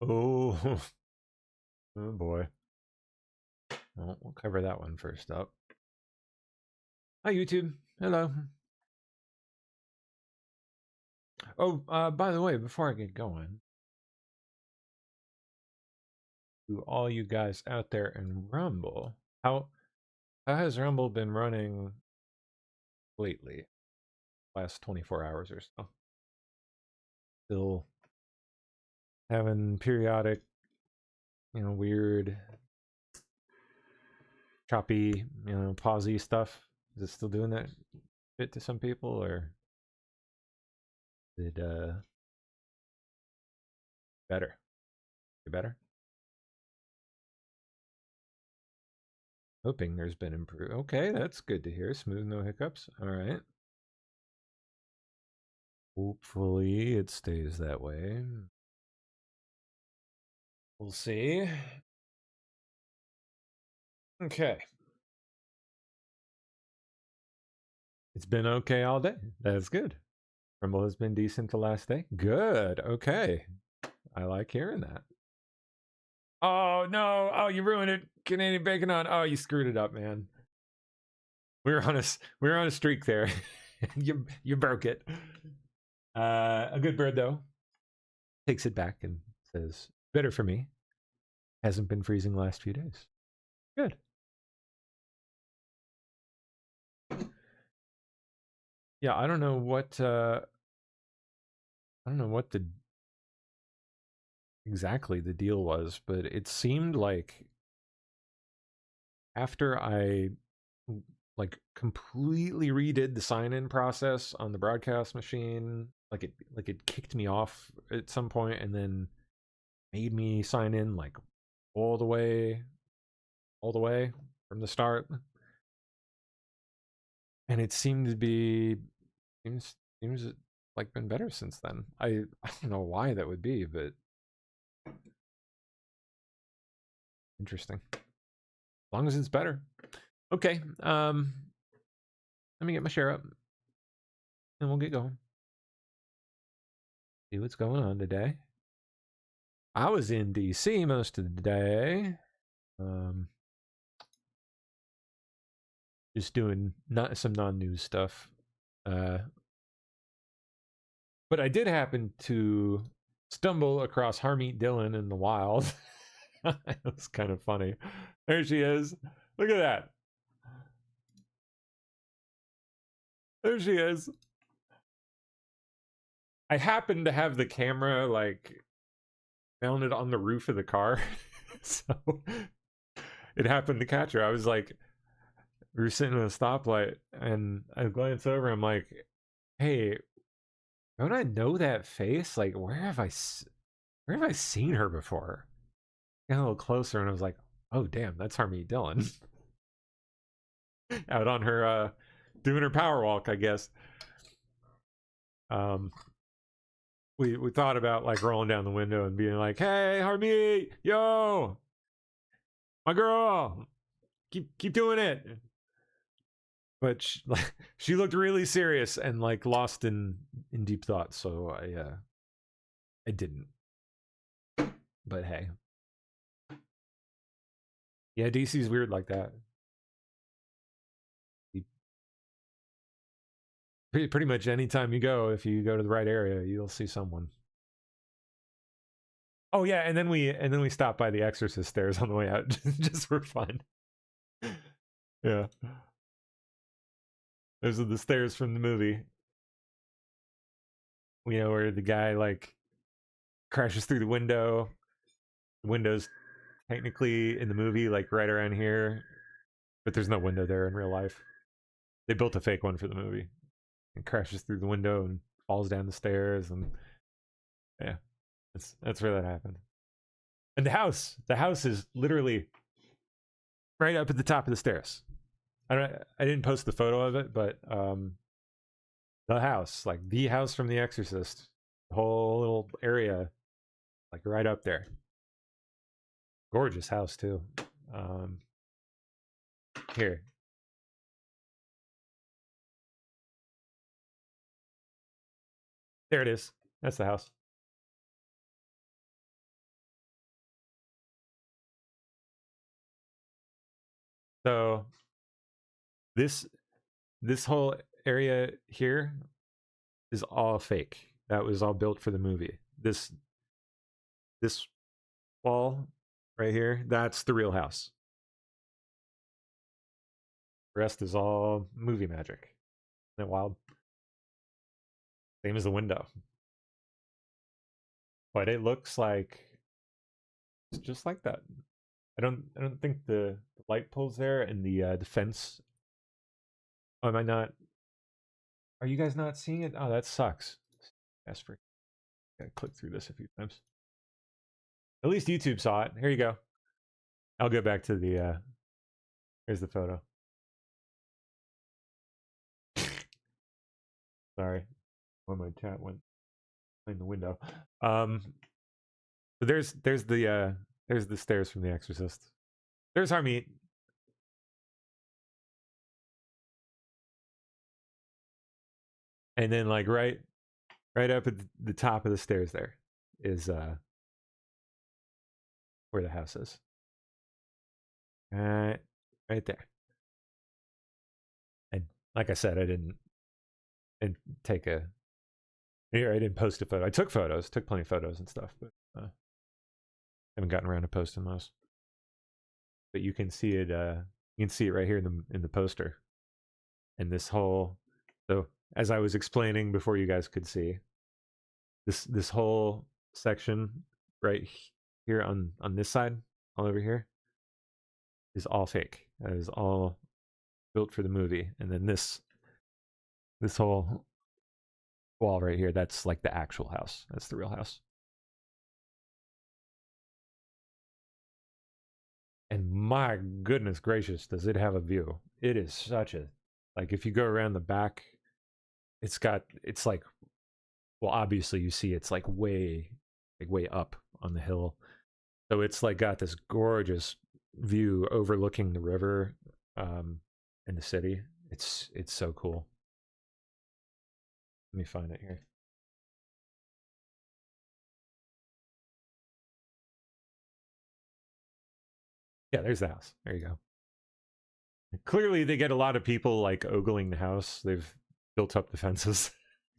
Oh, oh boy. Well, we'll cover that one first up. Hi, YouTube. Hello. Oh, by the way, before I get going, to all you guys out there in Rumble, how has Rumble been running lately? Last 24 hours or so. Still having periodic, weird, choppy, pausey stuff. Is it still doing that bit to some people, or did better? Get better? Hoping there's been improved. Okay, that's good to hear. Smooth, no hiccups. All right. Hopefully it stays that way. We'll see. Okay. It's been okay all day. That's good. Rumble has been decent the last day. Good. Okay. I like hearing that. Oh no! Oh, you ruined it, Canadian Bacon on. Oh, you screwed it up, man. We were on a streak there. you broke it. A good bird though takes it back and says, "Better for me. Hasn't been freezing the last few days. Good." Yeah, I don't know what exactly the deal was, but it seemed like after I completely redid the sign-in process on the broadcast machine, it kicked me off at some point and then made me sign in like all the way from the start. And it seemed to be seems like been better since then. I don't know why that would be, but interesting. As long as it's better. Okay. Let me get my share up and we'll get going. See what's going on today. I was in DC most of the day. Just doing some non-news stuff. But I did happen to stumble across Harmeet Dillon in the wild. It was kind of funny. There she is. Look at that. There she is. I happened to have the camera mounted on the roof of the car. So it happened to catch her. I was like, we were sitting at a stoplight and I glanced over. I'm like, hey, don't I know that face? Like, where have I seen her before? Got a little closer and I was like, oh damn, that's Harmeet Dillon. Out on her doing her power walk, I guess. We thought about like rolling down the window and being like, hey Harmeet, yo, my girl, keep doing it. But she looked really serious and like lost in deep thought, so I didn't. But hey, yeah, DC's weird like that. Pretty much anytime you go, if you go to the right area, you'll see someone. Oh yeah, and then we stopped by the Exorcist stairs on the way out, just for fun. Yeah, those are the stairs from the movie. You know, where the guy like crashes through the window. The window's technically in the movie like right around here, but there's no window there in real life. They built a fake one for the movie. And crashes through the window and falls down the stairs, and yeah, that's where that happened. And the house is literally right up at the top of the stairs. I didn't post the photo of it, but the house, like the house from The Exorcist, the whole little area, like right up there. Gorgeous house too. Here. There it is. That's the house. So this whole area here is all fake. That was all built for the movie. This wall right here, that's the real house. The rest is all movie magic. Isn't that wild? Same as the window. But it looks like it's just like that. I don't think the light pole's there and the fence. Oh, am I not? Are you guys not seeing it? Oh, that sucks. Jasper. Gotta click through this a few times. At least YouTube saw it. Here you go. I'll go back to the here's the photo. Sorry. When my chat went in the window. So there's the stairs from The Exorcist. There's Harmeet. And then like right up at the top of the stairs there is where the house is. Right there. And like I said, I didn't take a here. I didn't post a photo. I took photos, took plenty of photos and stuff, but haven't gotten around to posting those. But you can see it. You can see it right here in the poster. And this whole, so as I was explaining before, you guys could see this whole section right here on this side, all over here, is all fake. That is all built for the movie. And then this whole wall right here, that's like the actual house. That's the real house. And my goodness gracious, does it have a view. It is such a, like, if you go around the back, it's like, well, obviously you see it's like way up on the hill. So it's like got this gorgeous view overlooking the river in the city. It's so cool. Let me find it here. Yeah, there's the house. There you go. Clearly they get a lot of people like ogling the house. They've built up the fences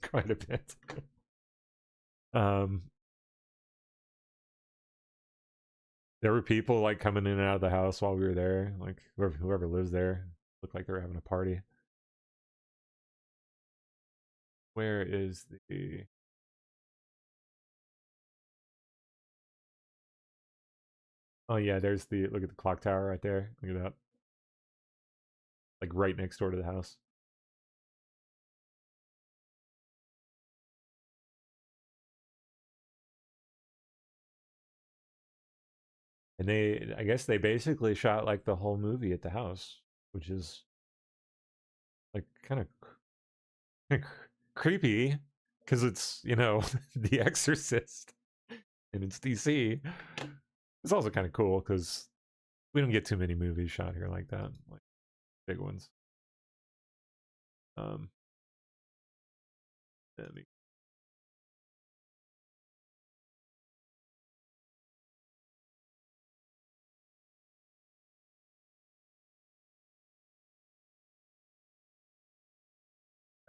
quite a bit. There were people like coming in and out of the house while we were there. Like whoever lives there looked like they were having a party. Where is the? Oh yeah, there's the, look at the clock tower right there. Look at that. Like right next door to the house. And I guess they basically shot like the whole movie at the house, which is like kind of creepy because it's, you know, The Exorcist and it's DC. It's also kind of cool because we don't get too many movies shot here like that, like big ones. Let me,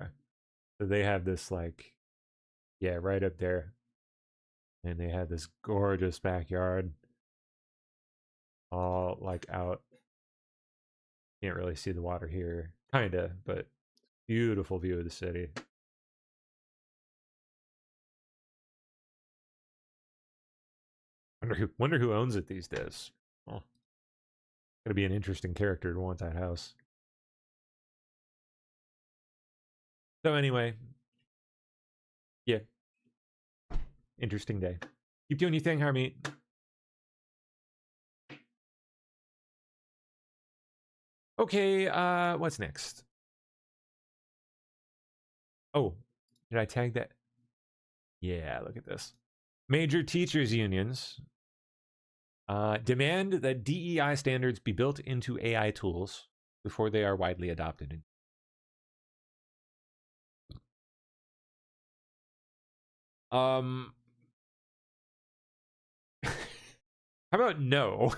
okay. So they have this like, yeah, right up there, and they have this gorgeous backyard, all like out. Can't really see the water here, kinda, but beautiful view of the city. Wonder who owns it these days. Oh, gonna be an interesting character to want that house. So anyway, yeah, interesting day. Keep doing your thing, Harmeet. Okay, what's next? Oh, did I tag that? Yeah, look at this. Major teachers unions demand that DEI standards be built into AI tools before they are widely adopted. How about no?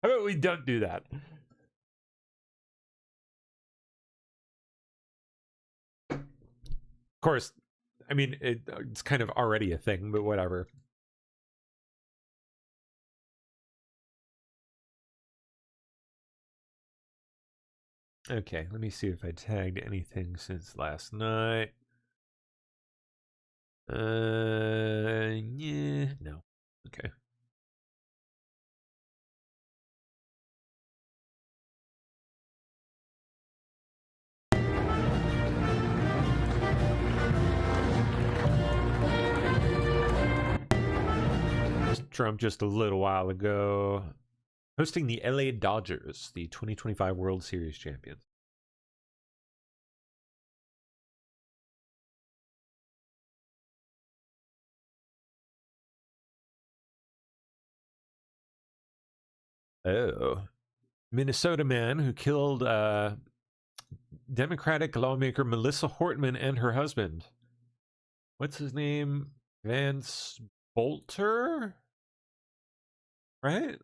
How about we don't do that? Of course, I mean, it's kind of already a thing, but whatever. Okay, let me see if I tagged anything since last night. Yeah, no. Okay. Trump just a little while ago hosting the LA Dodgers, the 2025 World Series champions. Oh. Minnesota man who killed Democratic lawmaker Melissa Hortman and her husband. What's his name? Vance Bolter? Right?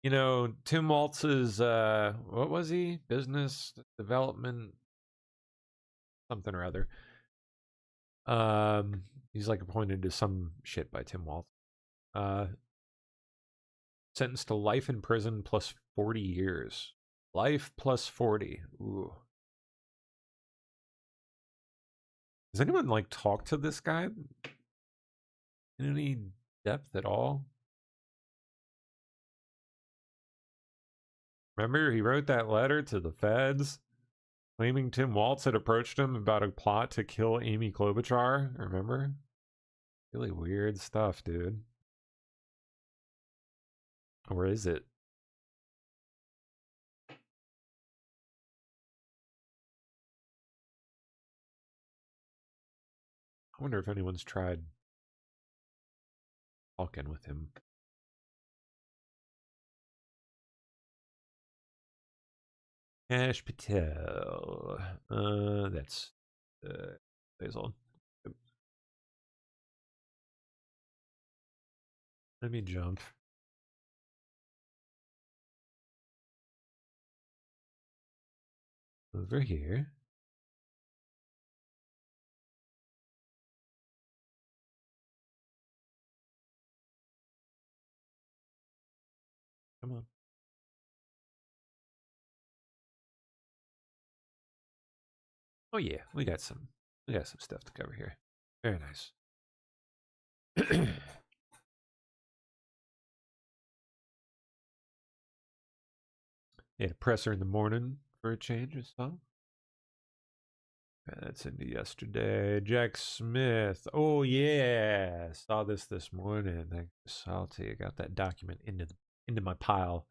You know, Tim Waltz's, what was he? Business development, something or other. He's like appointed to some shit by Tim Waltz. Sentenced to life in prison plus 40 years. Life plus 40. Ooh. Does anyone like talk to this guy in any depth at all? Remember, he wrote that letter to the feds claiming Tim Waltz had approached him about a plot to kill Amy Klobuchar. Remember? Really weird stuff, dude. Or is it? I wonder if anyone's tried talking with him. Ash Patel. That's Basil. Let me jump. Over here. Come on. Oh yeah, we got some stuff to cover here. Very nice. Yeah, presser in the morning for a change or something. That's into yesterday. Jack Smith. Oh yeah, saw this morning. Thanks, Salty. I got that document into my pile.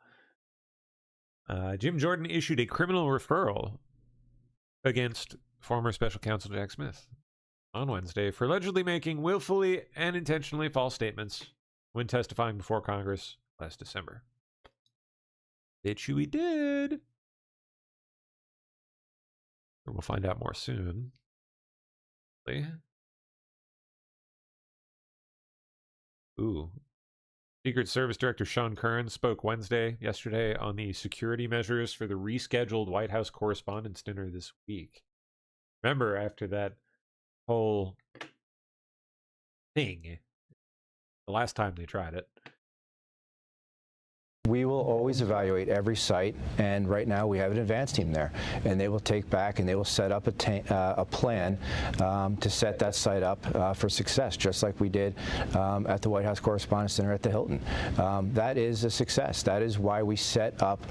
Jim Jordan issued a criminal referral against former special counsel Jack Smith on Wednesday for allegedly making willfully and intentionally false statements when testifying before Congress last December. Bet you he did. We'll find out more soon. Ooh. Secret Service Director Sean Curran spoke yesterday, on the security measures for the rescheduled White House Correspondents' Dinner this week. Remember, after that whole thing, the last time they tried it. We will always evaluate every site, and right now we have an advance team there, and they will take back and they will set up a plan to set that site up for success, just like we did at the White House Correspondents' Dinner at the Hilton. That is a success. That is why we set up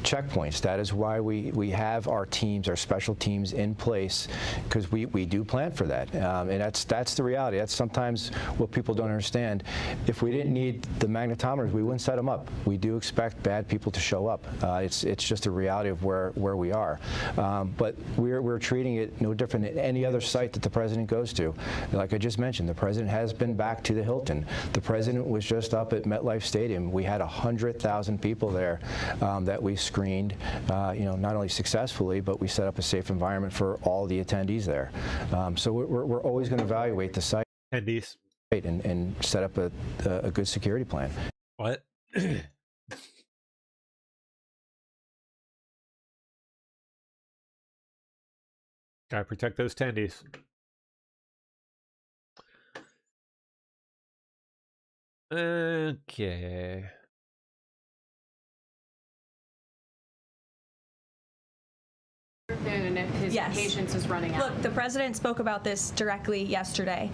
checkpoints. That is why we have our teams, our special teams in place, because we do plan for that, and that's the reality. That's sometimes what people don't understand. If we didn't need the magnetometers, we wouldn't set them up. We do expect bad people to show up. It's just a reality of where we are. But we're treating it no different than any other site that the president goes to. Like I just mentioned, the president has been back to the Hilton. The president was just up at MetLife Stadium. We had 100,000 people there that we screened, not only successfully, but we set up a safe environment for all the attendees there. So we're always going to evaluate the site attendees and set up a good security plan. What? Gotta protect those tendies. Okay. And if his patience is running out. Look, the president spoke about this directly yesterday.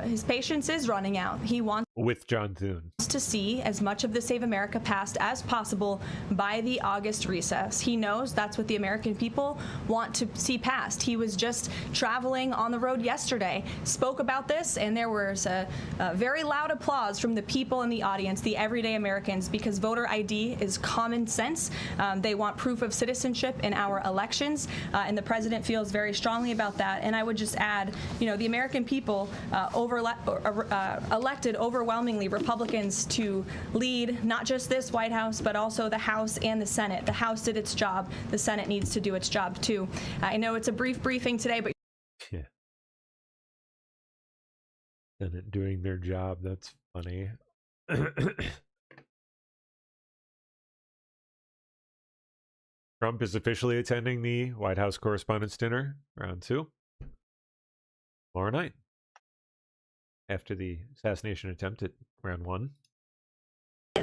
His patience is running out. He wants With John Thune. to see as much of the Save America passed as possible by the August recess. He knows that's what the American people want to see passed. He was just traveling on the road yesterday, spoke about this, and there was a very loud applause from the people in the audience, the everyday Americans, because voter ID is common sense. They want proof of citizenship in our elections, and the president feels very strongly about that. And I would just add, you know, the American people elected overwhelmingly Republicans to lead not just this White House, but also the House and the Senate. The House did its job. The Senate needs to do its job, too. I know it's a brief briefing today, but Yeah. Senate doing their job. That's funny. Trump is officially attending the White House Correspondents' Dinner, round 2, tomorrow night, after the assassination attempt at round 1.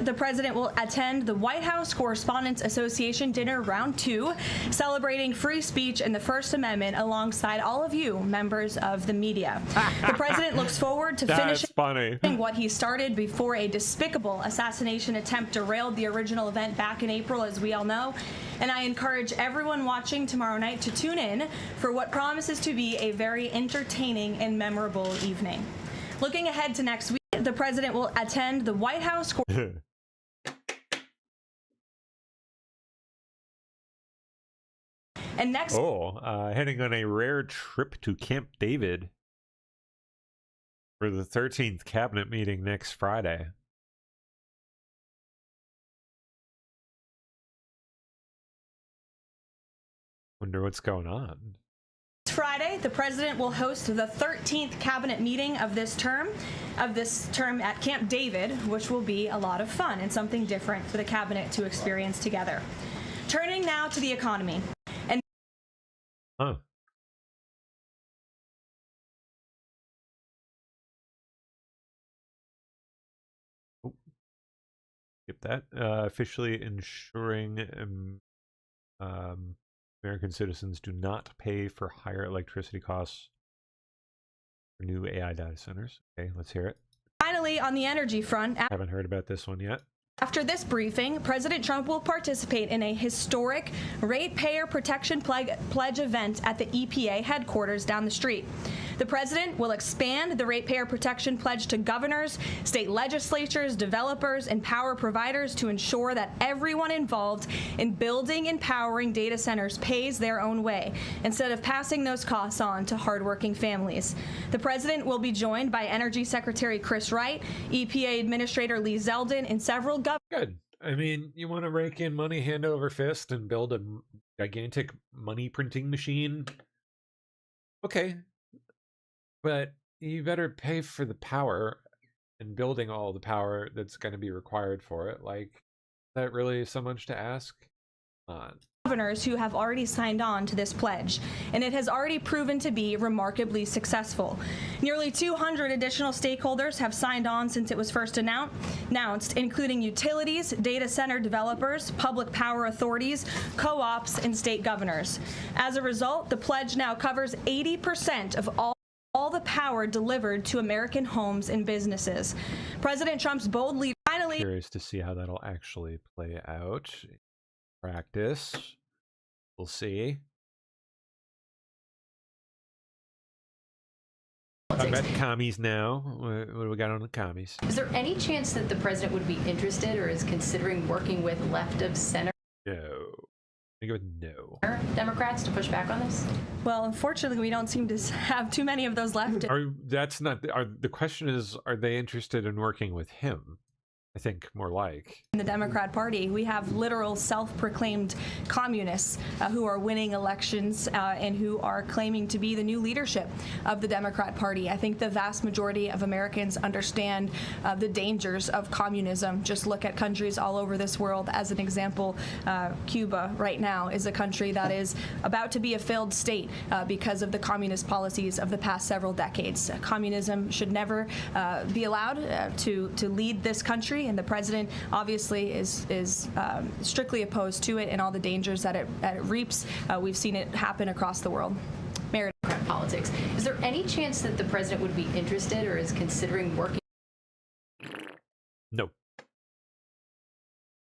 the president will attend the White House Correspondents Association dinner round 2, celebrating free speech and the First Amendment alongside all of you, members of the media. The president looks forward to finishing what he started before a despicable assassination attempt derailed the original event back in April, as we all know. And I encourage everyone watching tomorrow night to tune in for what promises to be a very entertaining and memorable evening. Looking ahead to next week, the president will attend the White House. And next, heading on a rare trip to Camp David for the 13th cabinet meeting next Friday. Wonder what's going on. Friday, the president will host the 13th cabinet meeting of this term at Camp David, which will be a lot of fun and something different for the cabinet to experience together. Turning now to the economy. Huh. Oh. Skip that. Officially ensuring American citizens do not pay for higher electricity costs for new AI data centers. Okay, let's hear it. Finally, on the energy front, Haven't heard about this one yet. After this briefing, President Trump will participate in a historic ratepayer protection pledge event at the EPA headquarters down the street. The president will expand the ratepayer protection pledge to governors, state legislatures, developers, and power providers to ensure that everyone involved in building and powering data centers pays their own way, instead of passing those costs on to hardworking families. The president will be joined by Energy Secretary Chris Wright, EPA Administrator Lee Zeldin, and several governors. Good. I mean, you want to rake in money hand over fist and build a gigantic money printing machine? Okay. But you better pay for the power and building all the power that's going to be required for it. Like, is that really so much to ask? Governors who have already signed on to this pledge, and it has already proven to be remarkably successful. Nearly 200 additional stakeholders have signed on since it was first announced, including utilities, data center developers, public power authorities, co-ops, and state governors. As a result, the pledge now covers 80% of all the power delivered to American homes and businesses. President Trump's bold lead finally. Curious to see how that'll actually play out. Practice. We'll see. Talk about the commies now. What do we got on the commies? Is there any chance that the president would be interested or is considering working with left of center No. I go with no. Democrats to push back on this? Well, unfortunately, we don't seem to have too many of those left. The question is, are they interested in working with him? I think more like. In the Democrat Party, we have literal self-proclaimed communists who are winning elections and who are claiming to be the new leadership of the Democrat Party. I think the vast majority of Americans understand the dangers of communism. Just look at countries all over this world. As an example, Cuba right now is a country that is about to be a failed state because of the communist policies of the past several decades. Communism should never be allowed to lead this country, and the president obviously is strictly opposed to it and all the dangers that it reaps. We've seen it happen across the world. Meredith. Politics. Is there any chance that the president would be interested or is considering working? No.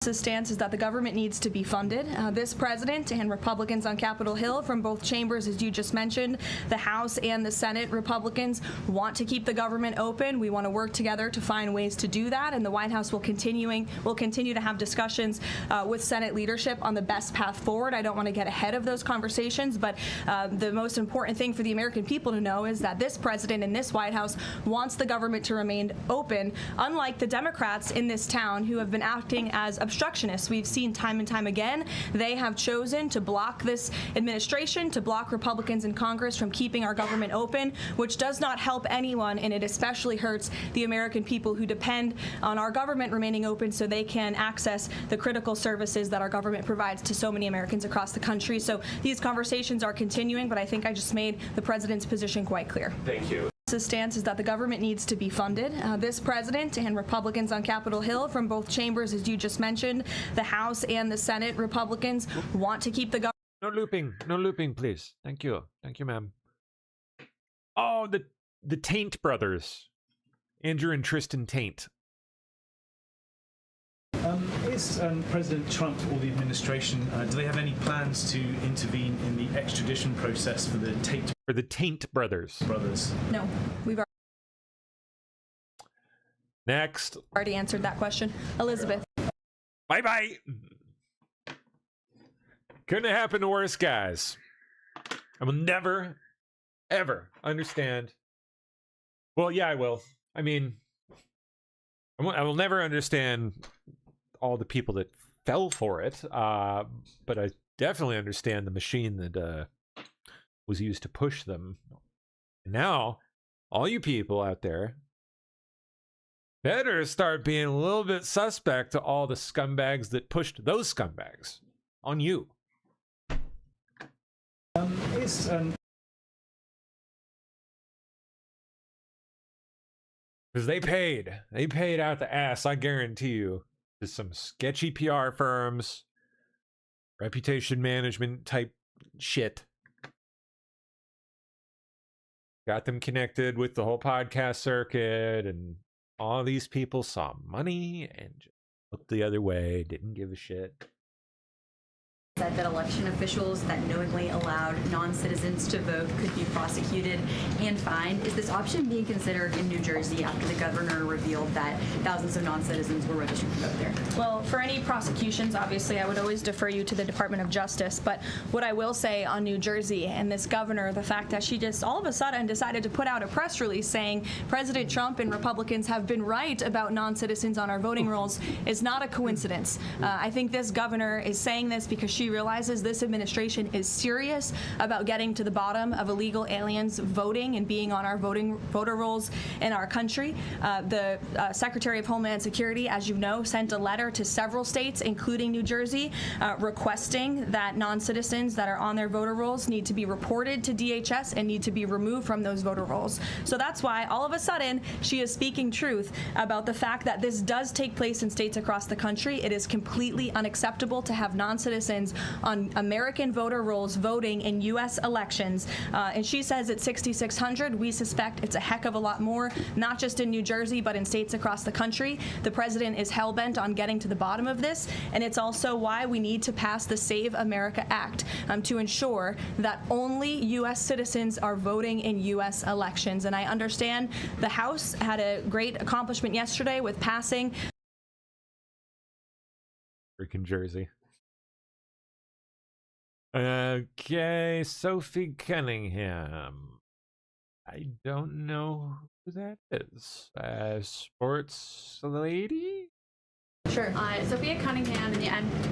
His stance is that the government needs to be funded. This president and Republicans on Capitol Hill from both chambers, as you just mentioned, the House and the Senate Republicans want to keep the government open. We want to work together to find ways to do that, and the White House will continue to have discussions with Senate leadership on the best path forward. I don't want to get ahead of those conversations, but the most important thing for the American people to know is that this president and this White House wants the government to remain open, unlike the Democrats in this town who have been acting as obstructionists. We've seen time and time again, they have chosen to block this administration, to block Republicans in Congress from keeping our government open, which does not help anyone, and it especially hurts the American people who depend on our government remaining open so they can access the critical services that our government provides to so many Americans across the country. So these conversations are continuing, but I think I just made the president's position quite clear. Thank you. His stance is that the government needs to be funded. This president and Republicans on Capitol Hill from both chambers, as you just mentioned, the House and the Senate Republicans want to keep the government. No looping, please. Thank you, ma'am. Oh, the Taint brothers, Andrew and Tristan Taint. Is President Trump or the administration, do they have any plans to intervene in the extradition process for the Taint brothers? No, we've Next. already answered that question. Elizabeth. Bye. Couldn't have happened to worse, guys. I will never, ever understand. Well, yeah, I will. I mean, I will never understand all the people that fell for it, but I definitely understand the machine that was used to push them. And now, all you people out there better start being a little bit suspect to all the scumbags that pushed those scumbags on you. Because they paid out the ass, I guarantee you, to some sketchy PR firms, reputation management type shit. Got them connected with the whole podcast circuit, and all these people saw money and just looked the other way, didn't give a shit. Said that election officials that knowingly allowed non-citizens to vote could be prosecuted and fined. Is this option being considered in New Jersey after the governor revealed that thousands of non-citizens were registered to vote there? Well, for any prosecutions, obviously, I would always defer you to the Department of Justice. But what I will say on New Jersey and this governor, the fact that she just all of a sudden decided to put out a press release saying President Trump and Republicans have been right about non-citizens on our voting rolls is not a coincidence. I think this governor is saying this because she realizes this administration is serious about getting to the bottom of illegal aliens voting and being on our voter rolls in our country. The Secretary of Homeland Security, as you know, sent a letter to several states, including New Jersey, requesting that non-citizens that are on their voter rolls need to be reported to DHS and need to be removed from those voter rolls. So that's why all of a sudden she is speaking truth about the fact that this does take place in states across the country. It is completely unacceptable to have non-citizens on American voter rolls voting in U.S. elections. And she says it's 6,600. We suspect it's a heck of a lot more, not just in New Jersey, but in states across the country. The president is hell-bent on getting to the bottom of this, and it's also why we need to pass the Save America Act to ensure that only U.S. citizens are voting in U.S. elections. And I understand the House had a great accomplishment yesterday with passing. Freaking Jersey. Okay, Sophie Cunningham. I don't know who that is. Sports lady? Sure. Sophia Cunningham in the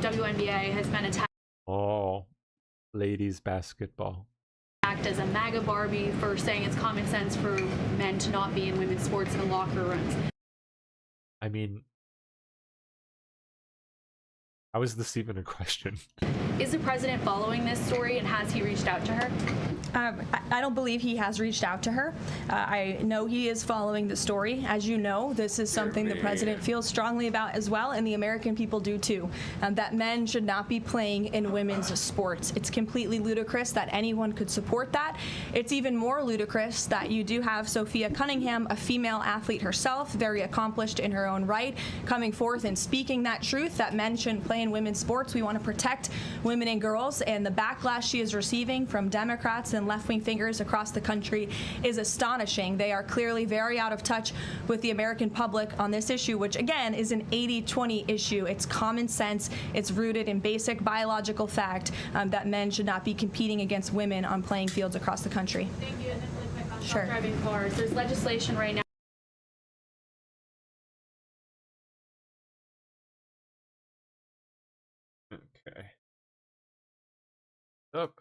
WNBA has been attacked Oh, ladies basketball. as a MAGA Barbie for saying it's common sense for men to not be in women's sports in locker rooms. I mean, how is this even a question? Is the president following this story, and has he reached out to her? I don't believe he has reached out to her. I know he is following the story. As you know, this is something the president feels strongly about as well, and the American people do too, that men should not be playing in women's sports. It's completely ludicrous that anyone could support that. It's even more ludicrous that you do have Sophia Cunningham, a female athlete herself, very accomplished in her own right, coming forth and speaking that truth that men shouldn't play in women's sports. We want to protect women and girls, and the backlash she is receiving from Democrats and left-wing figures across the country is astonishing. They are clearly very out of touch with the American public on this issue, which again is an 80-20 issue. It's common sense. It's rooted in basic biological fact that men should not be competing against women on playing fields across the country. Thank you. And then really quick on Sure. self-driving cars. There's legislation right now. Okay. Up.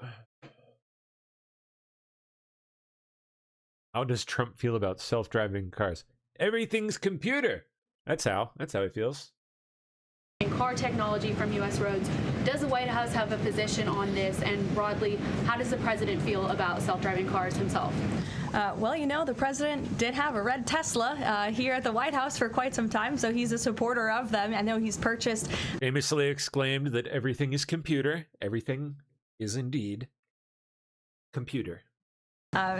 How does Trump feel about self-driving cars? Everything's computer. That's how he feels. Car technology from U.S. roads. Does the White House have a position on this? And broadly, how does the president feel about self-driving cars himself? Well, you know, the president did have a red Tesla here at the White House for quite some time, so he's a supporter of them. I know he's purchased. Famously exclaimed that everything is computer. Everything is indeed computer.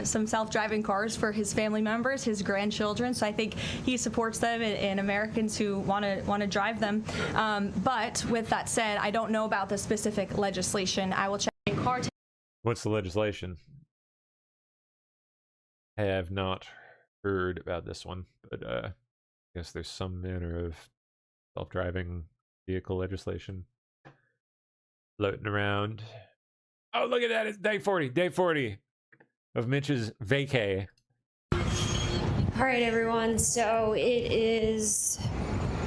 Some self-driving cars for his family members, his grandchildren. So I think he supports them and Americans who want to drive them. But with that said, I don't know about the specific legislation. I will check. What's the legislation? I have not heard about this one, but I guess there's some manner of self-driving vehicle legislation floating around. Oh, look at that! It's day 40. Day 40. Of Mitch's vacay. All right, everyone. So it is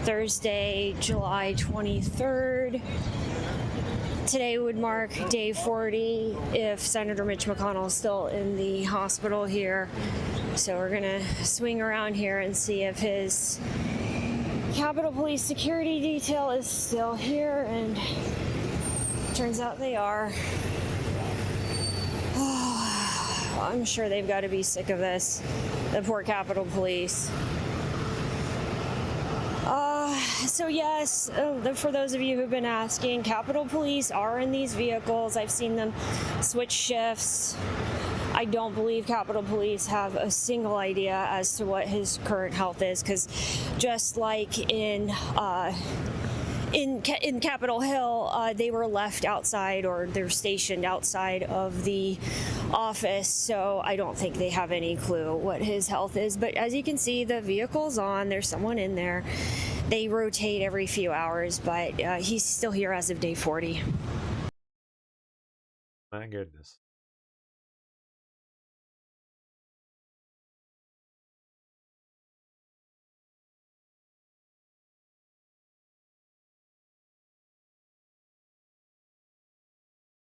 Thursday, July 23rd. Today would mark day 40 if Senator Mitch McConnell is still in the hospital here. So we're gonna swing around here and see if his Capitol Police security detail is still here, and turns out they are. I'm sure they've got to be sick of this, the poor Capitol Police. So yes, for those of you who've been asking, Capitol Police are in these vehicles. I've seen them switch shifts. I don't believe Capitol Police have a single idea as to what his current health is, because just like in Capitol Hill, they were left outside, or they're stationed outside of the office, so I don't think they have any clue what his health is. But as you can see, the vehicle's on. There's someone in there. They rotate every few hours, but he's still here as of day 40. My goodness.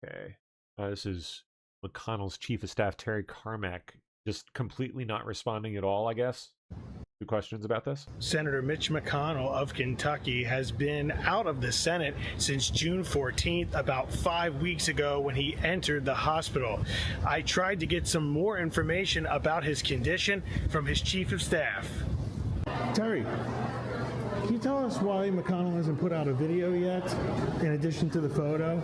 Okay. This is McConnell's chief of staff, Terry Carmack, just completely not responding at all, I guess. Two questions about this. Senator Mitch McConnell of Kentucky has been out of the Senate since June 14th, about 5 weeks ago when he entered the hospital. I tried to get some more information about his condition from his chief of staff. Terry, can you tell us why McConnell hasn't put out a video yet, in addition to the photo?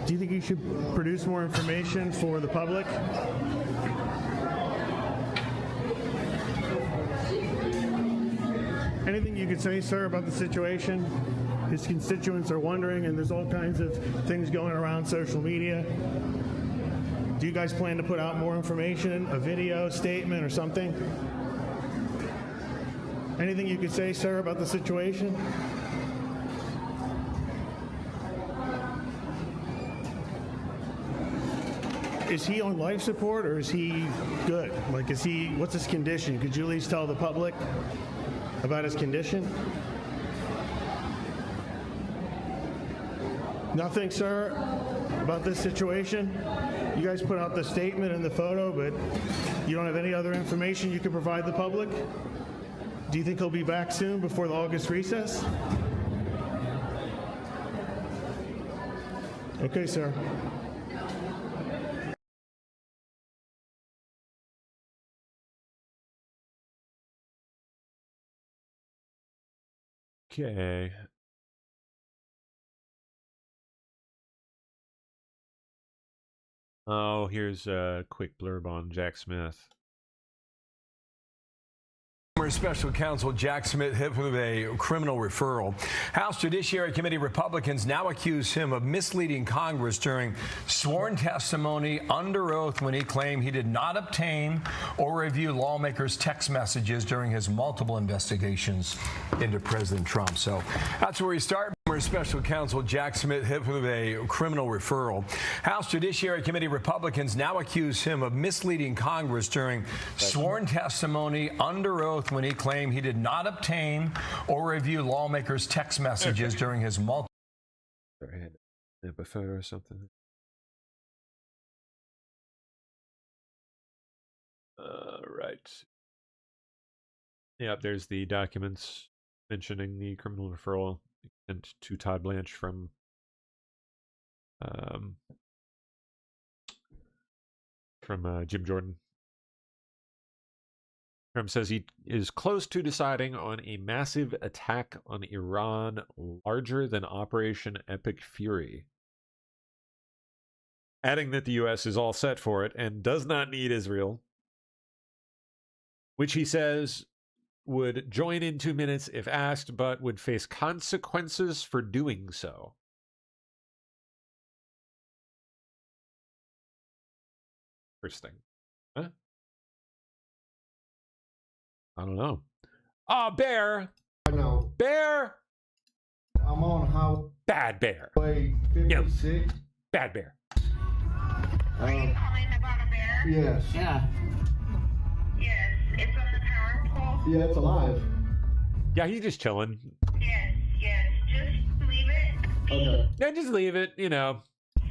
Do you think he should produce more information for the public? Anything you could say, sir, about the situation? His constituents are wondering, and there's all kinds of things going around social media. Do you guys plan to put out more information, a video, statement, or something? Anything you could say, sir, about the situation? Is he on life support, or is he good? Like, what's his condition? Could you at least tell the public about his condition? Nothing, sir, about this situation? You guys put out the statement and the photo, but you don't have any other information you can provide the public? Do you think he'll be back soon before the August recess? Okay, sir. Okay. Oh, here's a quick blurb on Jack Smith. Former Special Counsel Jack Smith hit with a criminal referral. House Judiciary Committee Republicans now accuse him of misleading Congress during sworn testimony under oath when he claimed he did not obtain or review lawmakers' text messages during his multiple investigations into President Trump. So that's where we start. Former Special Counsel Jack Smith hit with a criminal referral. House Judiciary Committee Republicans now accuse him of misleading Congress during sworn testimony under oath when he claimed he did not obtain or review lawmakers' text messages during his multiple. Sorry, I had to snap a photo or something. Right. Yeah, there's the documents mentioning the criminal referral sent to Todd Blanche from Jim Jordan. Trump says he is close to deciding on a massive attack on Iran larger than Operation Epic Fury, adding that the U.S. is all set for it and does not need Israel, which he says would join in 2 minutes if asked, but would face consequences for doing so. Interesting. Huh? I don't know. Oh, Bear! I know. Bear! I'm on Highway Bad Bear. 56. Yep. Bad Bear. Are you calling about a bear? Yes. Yeah. Yes, it's on the power pole. Yeah, it's alive. Yeah, he's just chilling. Yes, just leave it. Okay. Yeah, just leave it, you know. And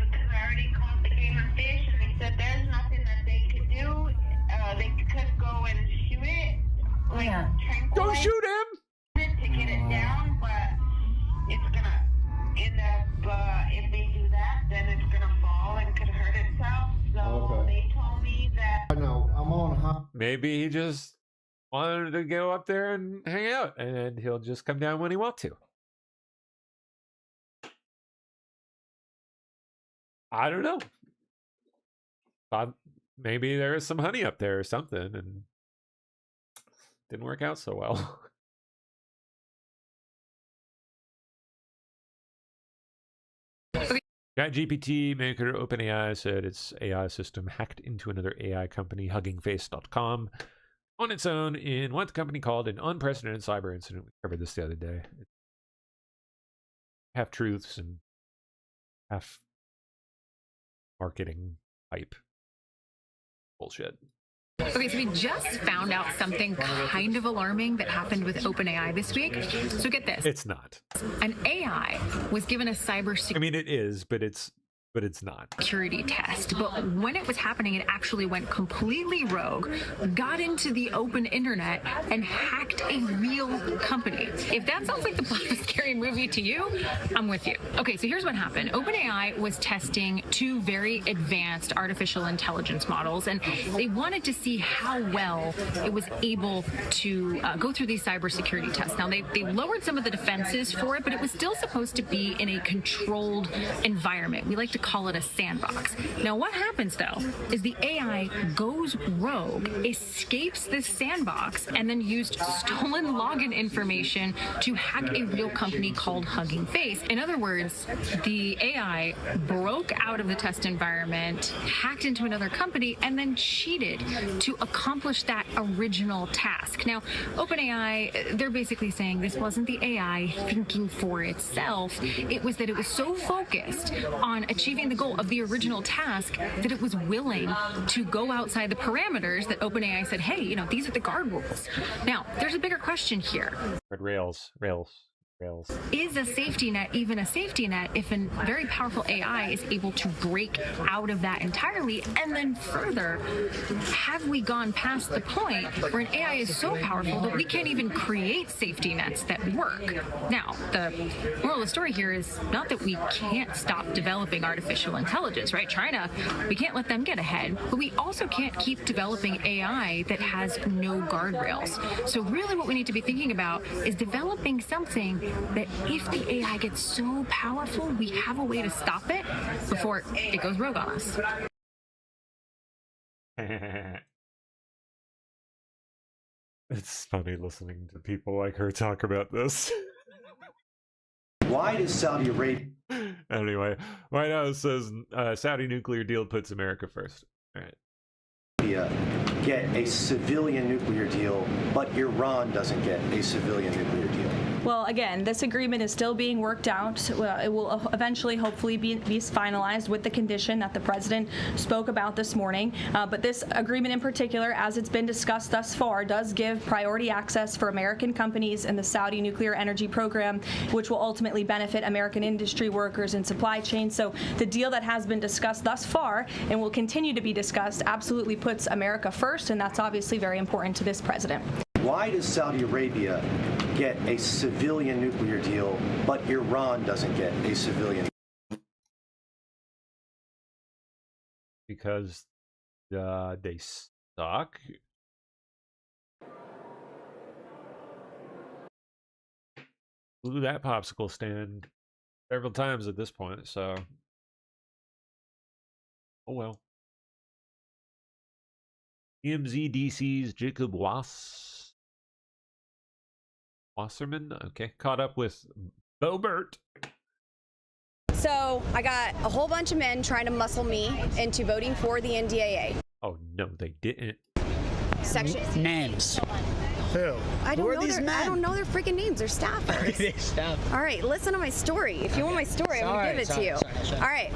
because I already called the Game and Fish, and they said there's nothing that they could do. They could go and shoot it. Like, Don't shoot him! to get it down, but it's gonna end up, if they do that, then it's gonna fall and could hurt itself. So they told me that. I know. I'm on Maybe he just wanted to go up there and hang out, and he'll just come down when he wants to. I don't know. Thought maybe there was some honey up there or something, and didn't work out so well. ChatGPT maker OpenAI said its AI system hacked into another AI company, HuggingFace.com, on its own in what the company called an unprecedented cyber incident. We covered this the other day. Half truths and half marketing hype bullshit. Okay, so we just found out something kind of alarming that happened with OpenAI this week. So get this. It's not. An AI was given a cybersecurity. I mean, it is, but it's not. Security test. But when it was happening, it actually went completely rogue, got into the open internet, and hacked a real company. If that sounds like the plot of a scary movie to you, I'm with you. Okay, so here's what happened. OpenAI was testing two very advanced artificial intelligence models, and they wanted to see how well it was able to go through these cybersecurity tests. Now, they lowered some of the defenses for it, but it was still supposed to be in a controlled environment. We like to call it a sandbox. Now, what happens, though, is the AI goes rogue, escapes this sandbox, and then used stolen login information to hack a real company called Hugging Face. In other words, the AI broke out of the test environment, hacked into another company, and then cheated to accomplish that original task. Now, OpenAI, they're basically saying this wasn't the AI thinking for itself. It was that it was so focused on achieving the goal of the original task that it was willing to go outside the parameters that OpenAI said, hey, these are the guard rules. Now, there's a bigger question here. Rails. rails. Is a safety net even a safety net if a very powerful AI is able to break out of that entirely? And then further, have we gone past the point where an AI is so powerful that we can't even create safety nets that work? Now, the moral of the story here is not that we can't stop developing artificial intelligence, right? China, we can't let them get ahead, but we also can't keep developing AI that has no guardrails. So really what we need to be thinking about is developing something that if the AI gets so powerful, we have a way to stop it before it goes rogue on us. It's funny listening to people like her talk about this. Why does Saudi Arabia... Anyway, White House says Saudi nuclear deal puts America first. All right. get a civilian nuclear deal, but Iran doesn't get a civilian nuclear deal? Well, again, this agreement is still being worked out. It will eventually, hopefully, be finalized with the condition that the president spoke about this morning. But this agreement in particular, as it's been discussed thus far, does give priority access for American companies in the Saudi nuclear energy program, which will ultimately benefit American industry workers and supply chains. So the deal that has been discussed thus far and will continue to be discussed absolutely puts America first, and that's obviously very important to this president. Why does Saudi Arabia get a civilian nuclear deal, but Iran doesn't get a civilian? Because they suck. Blew that popsicle stand several times at this point, so oh well. TMZ DC's Jacob Wasserman, okay, caught up with Boebert. So I got a whole bunch of men trying to muscle me into voting for the NDAA. Oh no, they didn't. Section names. Who? I don't Who are know these their, men? I don't know their freaking names. They're staffers. They're staffers. All right, listen to my story. If you want my story, I'm gonna give it to you. All right.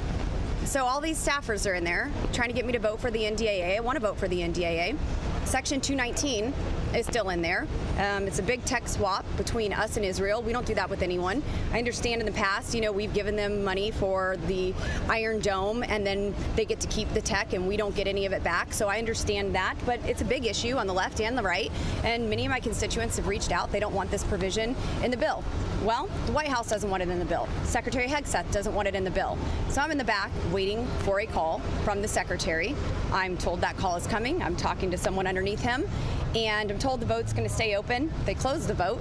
So all these staffers are in there trying to get me to vote for the NDAA. I want to vote for the NDAA. Section 219 is still in there. It's a big tech swap between us and Israel. We don't do that with anyone. I understand in the past, you know, we've given them money for the Iron Dome, and then they get to keep the tech, and we don't get any of it back. So I understand that, but it's a big issue on the left and the right, and many of my constituents have reached out. They don't want this provision in the bill. Well, the White House doesn't want it in the bill. Secretary Hegseth doesn't want it in the bill. So I'm in the back waiting for a call from the secretary. I'm told that call is coming. I'm talking to someone underneath him, and I'm told the vote's going to stay open. They closed the vote.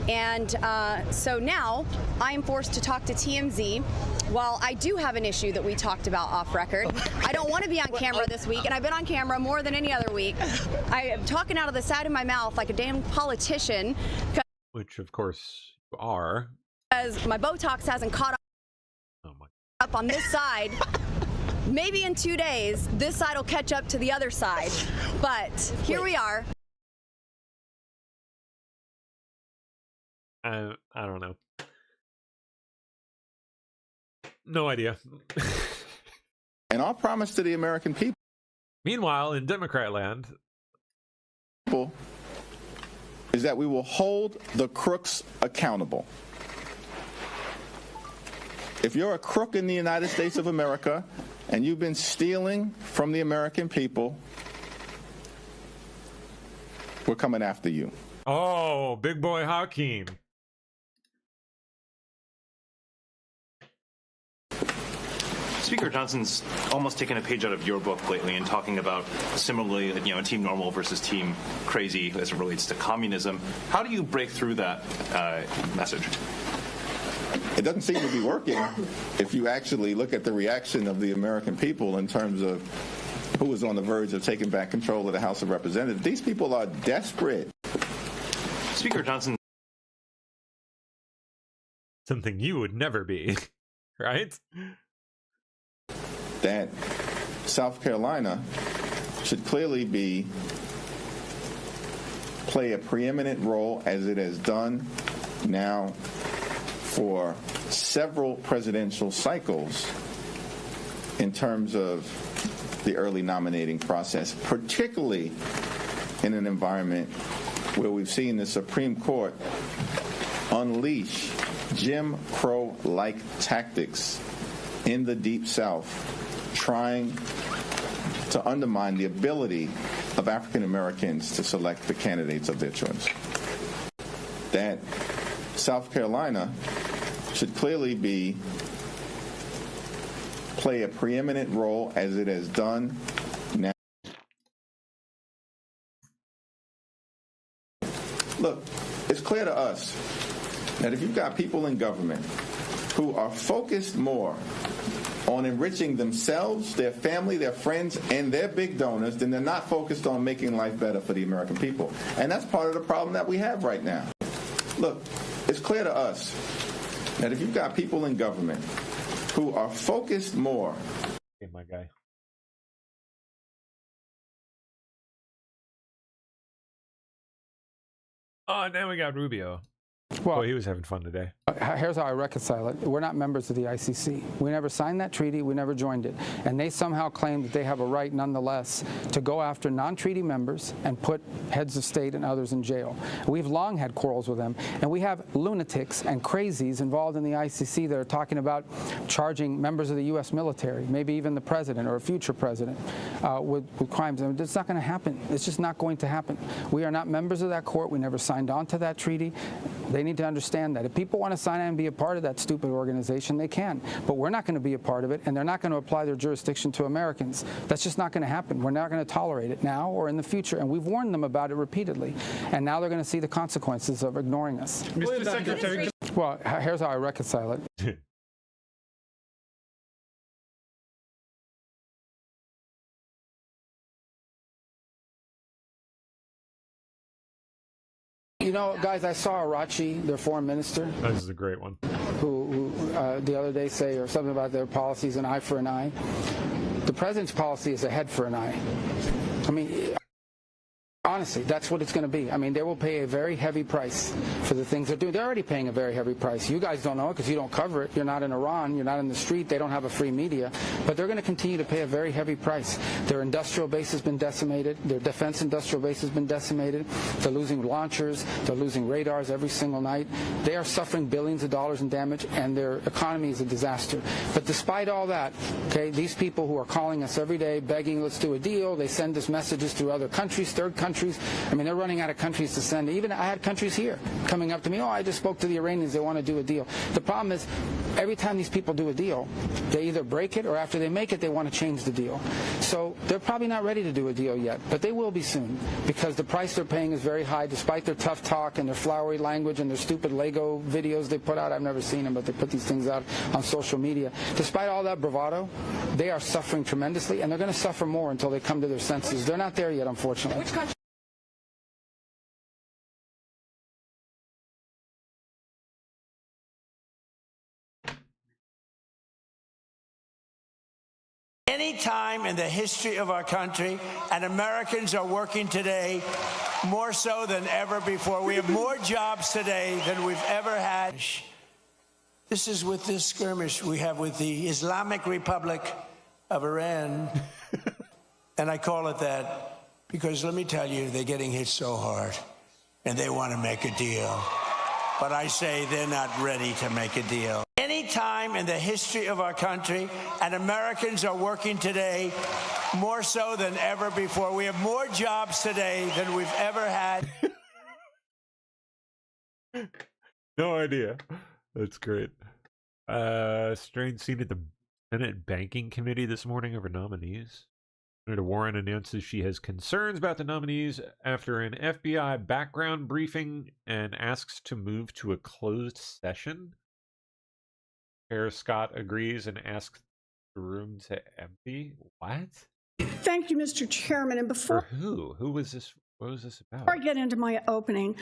And so now I'm forced to talk to TMZ. While I do have an issue that we talked about off record, I don't want to be on camera this week, and I've been on camera more than any other week. I am talking out of the side of my mouth like a damn politician. Which, of course, you are. Because my Botox hasn't caught up on this side. Maybe in 2 days, this side will catch up to the other side. But here we are. I don't know. No idea. And our promise to the American people. Meanwhile, in Democrat land, is that we will hold the crooks accountable. If you're a crook in the United States of America and you've been stealing from the American people, we're coming after you. oh, big boy Hakeem. Speaker Johnson's almost taken a page out of your book lately and talking about similarly, you know, Team Normal versus Team Crazy as it relates to communism. How do you break through that message? It doesn't seem to be working if you actually look at the reaction of the American people in terms of who is on the verge of taking back control of the House of Representatives. These people are desperate. Speaker Johnson. Something you would never be, right? That South Carolina should clearly play a preeminent role, as it has done now for several presidential cycles, in terms of the early nominating process, particularly in an environment where we've seen the Supreme Court unleash Jim Crow-like tactics in the Deep South, trying to undermine the ability of African Americans to select the candidates of their choice. That South Carolina should clearly play a preeminent role, as it has done now. Look, it's clear to us that if you've got people in government who are focused more on enriching themselves, their family, their friends, and their big donors, then they're not focused on making life better for the American people. And that's part of the problem that we have right now. Look, it's clear to us that if you've got people in government who are focused more. Hey, my guy. Oh, now we got Rubio. Well, he was having fun today. Here's how I reconcile it. We're not members of the ICC. We never signed that treaty. We never joined it. And they somehow claim that they have a right, nonetheless, to go after non-treaty members and put heads of state and others in jail. We've long had quarrels with them. And we have lunatics and crazies involved in the ICC that are talking about charging members of the U.S. military, maybe even the president or a future president, with crimes. And it's not going to happen. It's just not going to happen. We are not members of that court. We never signed on to that treaty. They need to understand that. If people want to sign on and be a part of that stupid organization, they can. But we're not going to be a part of it, and they're not going to apply their jurisdiction to Americans. That's just not going to happen. We're not going to tolerate it now or in the future, and we've warned them about it repeatedly. And now they're going to see the consequences of ignoring us. Mr. Secretary. Well, here's how I reconcile it. You know, guys, I saw Arachi, their foreign minister. This is a great one. Who the other day say or something about their policies, an eye for an eye. The president's policy is a head for an eye. I mean, honestly, that's what it's going to be. I mean, they will pay a very heavy price for the things they're doing. They're already paying a very heavy price. You guys don't know it because you don't cover it. You're not in Iran. You're not in the street. They don't have a free media. But they're going to continue to pay a very heavy price. Their industrial base has been decimated. Their defense industrial base has been decimated. They're losing launchers. They're losing radars every single night. They are suffering billions of dollars in damage, and their economy is a disaster. But despite all that, okay, these people who are calling us every day, begging, let's do a deal, they send us messages through other countries, third countries. I mean, they're running out of countries to send. Even I had countries here coming up to me, oh, I just spoke to the Iranians, they want to do a deal. The problem is, every time these people do a deal, they either break it or after they make it, they want to change the deal. So they're probably not ready to do a deal yet, but they will be soon because the price they're paying is very high despite their tough talk and their flowery language and their stupid Lego videos they put out. I've never seen them, but they put these things out on social media. Despite all that bravado, they are suffering tremendously, and they're going to suffer more until they come to their senses. They're not there yet, unfortunately. Which country? Any time in the history of our country, and Americans are working today more so than ever before. We have more jobs today than we've ever had. This is with this skirmish we have with the Islamic Republic of Iran. And I call it that because, let me tell you, they're getting hit so hard, and they want to make a deal. But I say they're not ready to make a deal. Any time in the history of our country, and Americans are working today more so than ever before. We have more jobs today than we've ever had. No idea. That's great. Strange scene at the Senate Banking Committee this morning over nominees. Senator Warren announces she has concerns about the nominees after an FBI background briefing and asks to move to a closed session. Chair Scott agrees and asks the room to empty. What? Thank you, Mr. Chairman. And before For who? Who was this? What was this about? Before I get into my opening,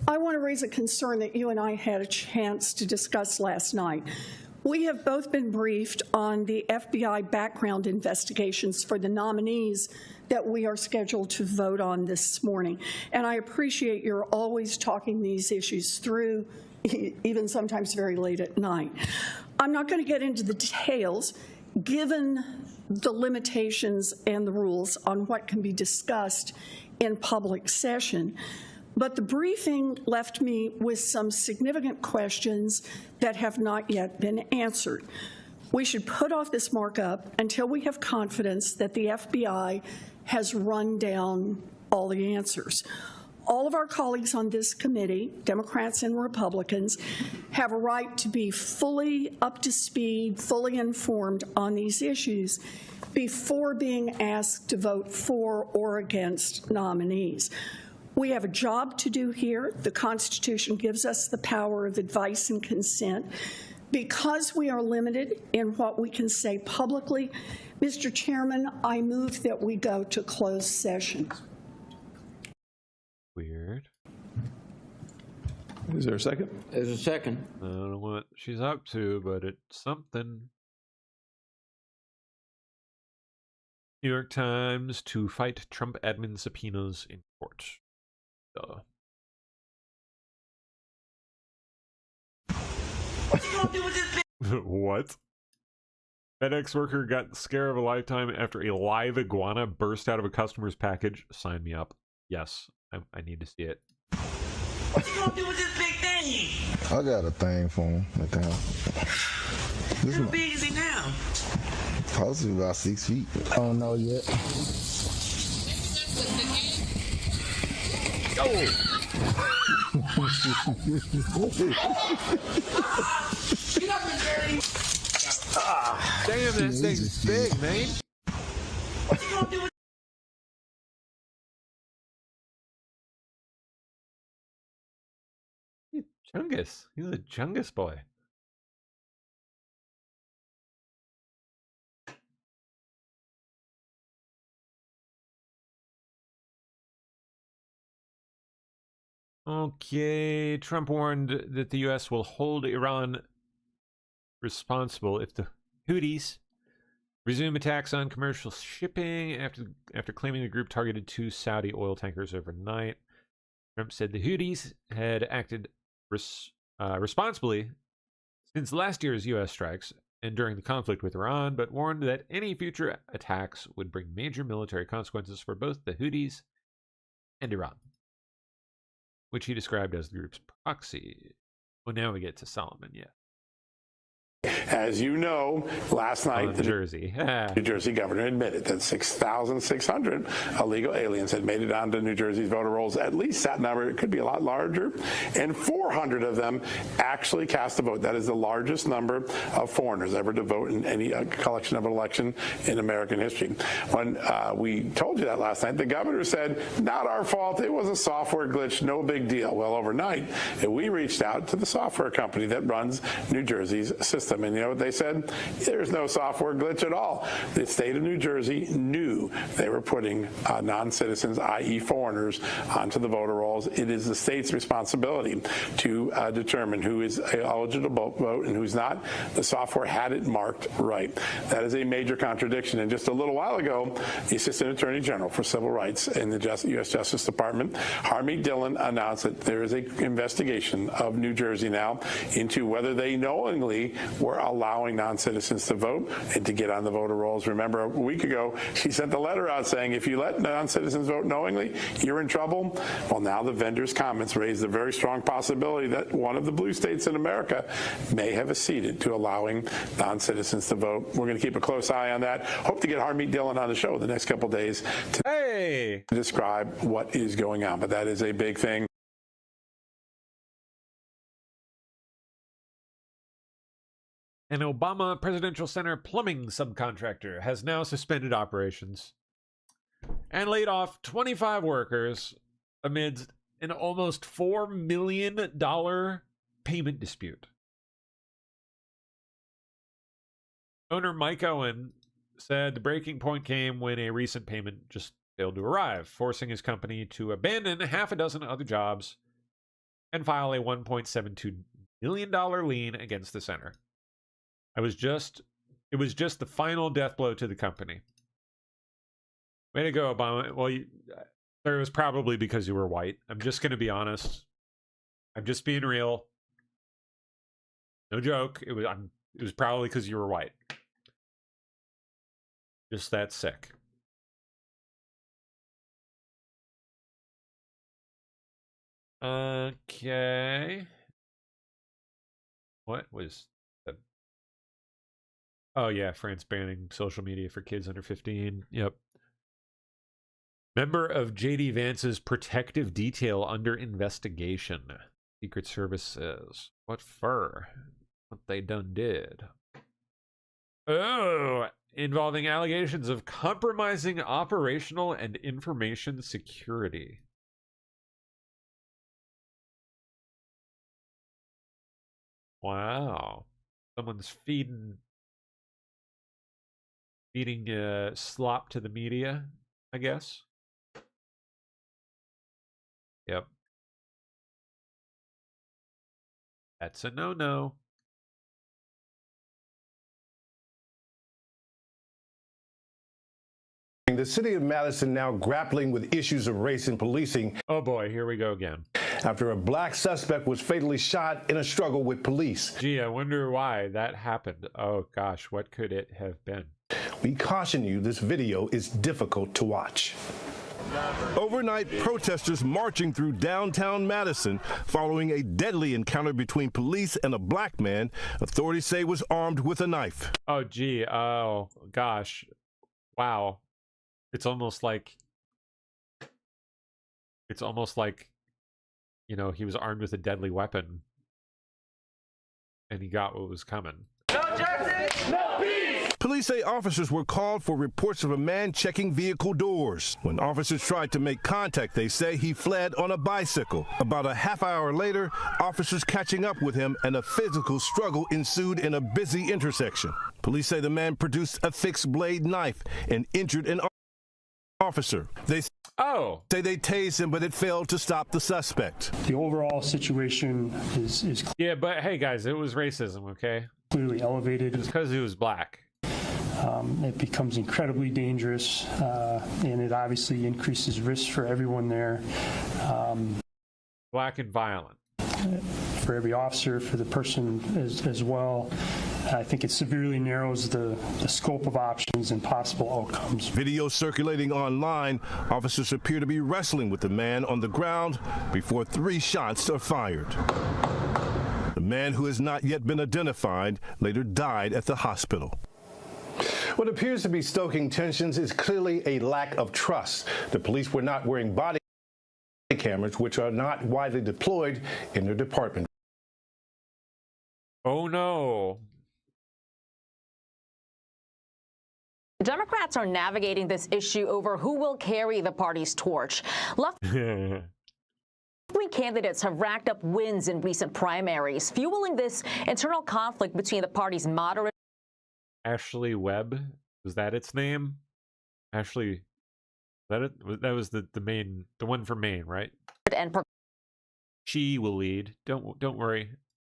I want to raise a concern that you and I had a chance to discuss last night. We have both been briefed on the FBI background investigations for the nominees that we are scheduled to vote on this morning. And I appreciate you're always talking these issues through, even sometimes very late at night. I'm not going to get into the details, given the limitations and the rules on what can be discussed in public session. But the briefing left me with some significant questions that have not yet been answered. We should put off this markup until we have confidence that the FBI has run down all the answers. All of our colleagues on this committee, Democrats and Republicans, have a right to be fully up to speed, fully informed on these issues before being asked to vote for or against nominees. We have a job to do here. The Constitution gives us the power of advice and consent. Because we are limited in what we can say publicly, Mr. Chairman, I move that we go to closed session. Weird. Is there a second? There's a second. I don't know what she's up to, but it's something. New York Times to fight Trump admin subpoenas in court. Duh. What you gonna do with this? What? FedEx worker got the scare of a lifetime after a live iguana burst out of a customer's package. Sign me up. Yes, I need to see it. What you gonna do with this big thing? I got a thing for him. How big is he now? Possibly about 6 feet. I don't know yet. Get up and dirty. Damn, that thing's big, man. What you gonna do with Chungus. He's a Chungus boy. Okay, Trump warned that the U.S. will hold Iran responsible if the Houthis resume attacks on commercial shipping after claiming the group targeted 2 Saudi oil tankers overnight. Trump said the Houthis had acted responsibly since last year's U.S. strikes and during the conflict with Iran, but warned that any future attacks would bring major military consequences for both the Houthis and Iran, which he described as the group's proxy. Well, now we get to Solomon, yeah. As you know, last night, the New Jersey governor admitted that 6,600 illegal aliens had made it onto New Jersey's voter rolls. At least that number, it could be a lot larger. And 400 of them actually cast a vote. That is the largest number of foreigners ever to vote in any collection of an election in American history. When we told you that last night, the governor said, not our fault. It was a software glitch. No big deal. Well, overnight, we reached out to the software company that runs New Jersey's system. And you know what they said? There's no software glitch at all. The state of New Jersey knew they were putting non-citizens, i.e. foreigners, onto the voter rolls. It is the state's responsibility to determine who is eligible to vote and who's not. The software had it marked right. That is a major contradiction. And just a little while ago, the Assistant Attorney General for Civil Rights in the U.S. Justice Department, Harmeet Dillon, announced that there is an investigation of New Jersey now into whether they knowingly were allowing non-citizens to vote and to get on the voter rolls. Remember, a week ago, she sent a letter out saying, if you let non-citizens vote knowingly, you're in trouble. Well, now the vendor's comments raise the very strong possibility that one of the blue states in America may have acceded to allowing non-citizens to vote. We're going to keep a close eye on that. Hope to get Harmeet Dillon on the show the next couple days to describe what is going on. But that is a big thing. An Obama Presidential Center plumbing subcontractor has now suspended operations and laid off 25 workers amidst an almost $4 million payment dispute. Owner Mike Owen said the breaking point came when a recent payment just failed to arrive, forcing his company to abandon half a dozen other jobs and file a $1.72 million lien against the center. It was just the final death blow to the company. Way to go, Obama. Well, it was probably because you were white. I'm just going to be honest. I'm just being real. No joke. It was probably because you were white. Just that sick. Okay. What was the... Oh, yeah, France banning social media for kids under 15. Yep. Member of J.D. Vance's protective detail under investigation. Secret Service says. What for? What they done did. Oh, involving allegations of compromising operational and information security. Wow. Someone's feeding slop to the media, I guess. Yep. That's a no-no. The city of Madison now grappling with issues of race in policing. Oh boy, here we go again. After a black suspect was fatally shot in a struggle with police. Gee, I wonder why that happened. Oh gosh, what could it have been? We caution you, this video is difficult to watch. Overnight, protesters marching through downtown Madison following a deadly encounter between police and a black man authorities say was armed with a knife. Oh gee, oh gosh. Wow. It's almost like, you know, he was armed with a deadly weapon and he got what was coming. No justice, no peace! Police say officers were called for reports of a man checking vehicle doors. When officers tried to make contact, they say he fled on a bicycle. About a half hour later, officers catching up with him and a physical struggle ensued in a busy intersection. Police say the man produced a fixed blade knife and injured an officer. They say they tased him, but it failed to stop the suspect. The overall situation is yeah, but hey guys, it was racism, okay? Clearly elevated. It's because he was black. It becomes incredibly dangerous, and it obviously increases risk for everyone there. Black and violent. For every officer, for the person as well. I think it severely narrows the scope of options and possible outcomes. Video circulating online, officers appear to be wrestling with the man on the ground before 3 shots are fired. The man, who has not yet been identified, later died at the hospital. What appears to be stoking tensions is clearly a lack of trust. The police were not wearing body cameras, which are not widely deployed in their department. Oh no. Democrats are navigating this issue over who will carry the party's torch. Left-wing candidates have racked up wins in recent primaries, fueling this internal conflict between the party's moderate. Ashley Webb, was that its name? Ashley, that was the one from Maine, right? And she will lead. Don't worry.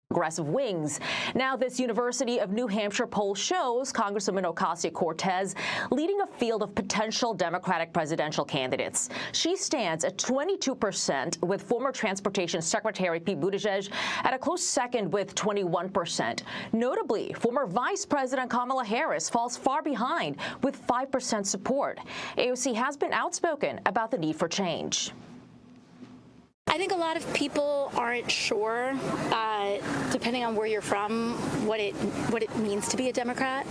Progressive wings. Now, this University of New Hampshire poll shows Congresswoman Ocasio-Cortez leading a field of potential Democratic presidential candidates. She stands at 22%, with former Transportation Secretary Pete Buttigieg at a close second with 21%. Notably, former Vice President Kamala Harris falls far behind with 5% support. AOC has been outspoken about the need for change. I think a lot of people aren't sure, depending on where you're from, what it means to be a Democrat.